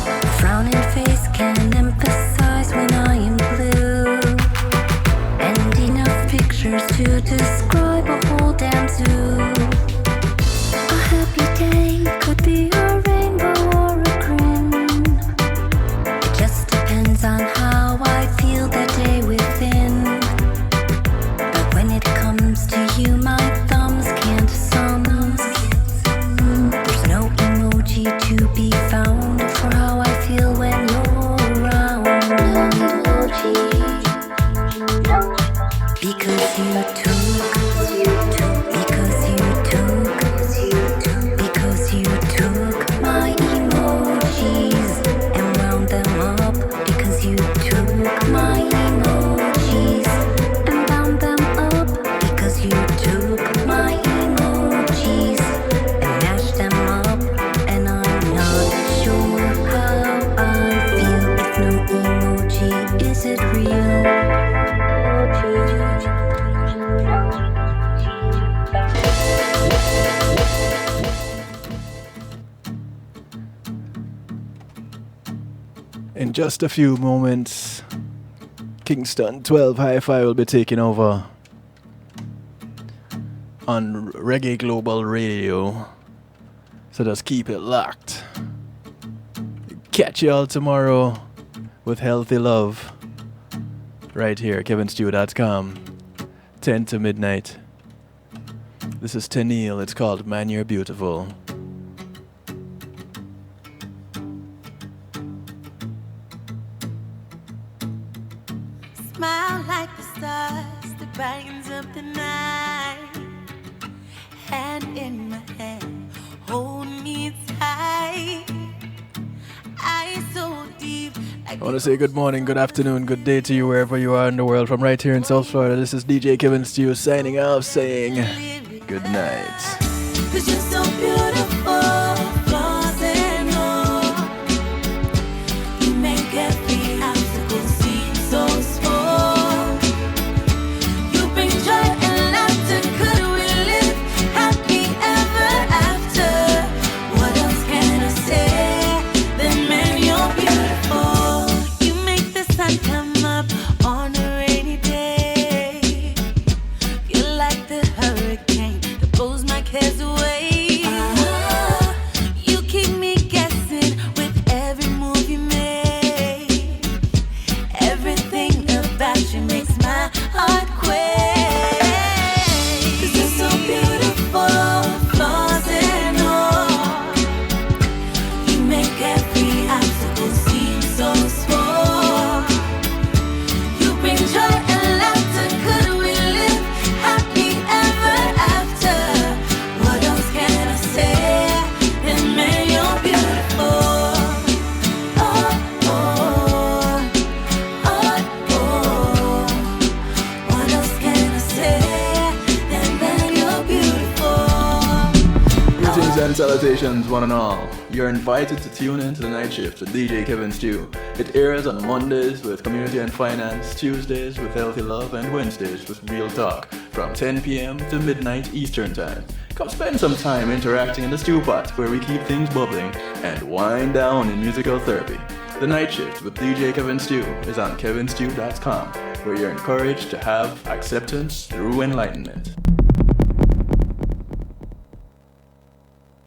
A frowning face can emphasize when I am blue. And enough pictures to describe a whole damn zoo. A happy day could be a rainbow or a grin. It just depends on how I feel that day within. But when it comes to you, my thumbs can't sum. There's no emoji to be found for how I feel when you're around. No emoji. Because you took. Because you took. Because you took my emojis and wound them up. Because you took my emojis and bound them up. Because you took my emojis and mashed them up. And I'm not sure how I feel if no emoji is it real. In just a few moments, Kingston 12 Hi-Fi will be taking over on Reggae Global Radio. So just keep it locked. Catch y'all tomorrow with Healthy Love right here, kevinstew.com, 10 to midnight. This is Tenille. It's called Man You're Beautiful. Smile like the stars that brightens up the night. Hand in my hand, hold me tight. Eyes so deep. I want to say good morning, good afternoon, good day to you wherever you are in the world. From right here in South Florida, this is DJ Kevin Stew signing off, saying good night. 'Cause you're so beautiful, flaws and all. You make every obstacle seem so small. You bring joy and laughter, goodwill. Greetings and salutations, one and all. You're invited to tune in to the Night Shift with DJ Kevin Stew. It airs on Mondays with Community and Finance, Tuesdays with Healthy Love, and Wednesdays with Real Talk from 10 p.m. to midnight Eastern Time. Come spend some time interacting in the stew pot where we keep things bubbling and wind down in musical therapy. The Night Shift with DJ Kevin Stew is on kevinstew.com, where you're encouraged to have acceptance through enlightenment.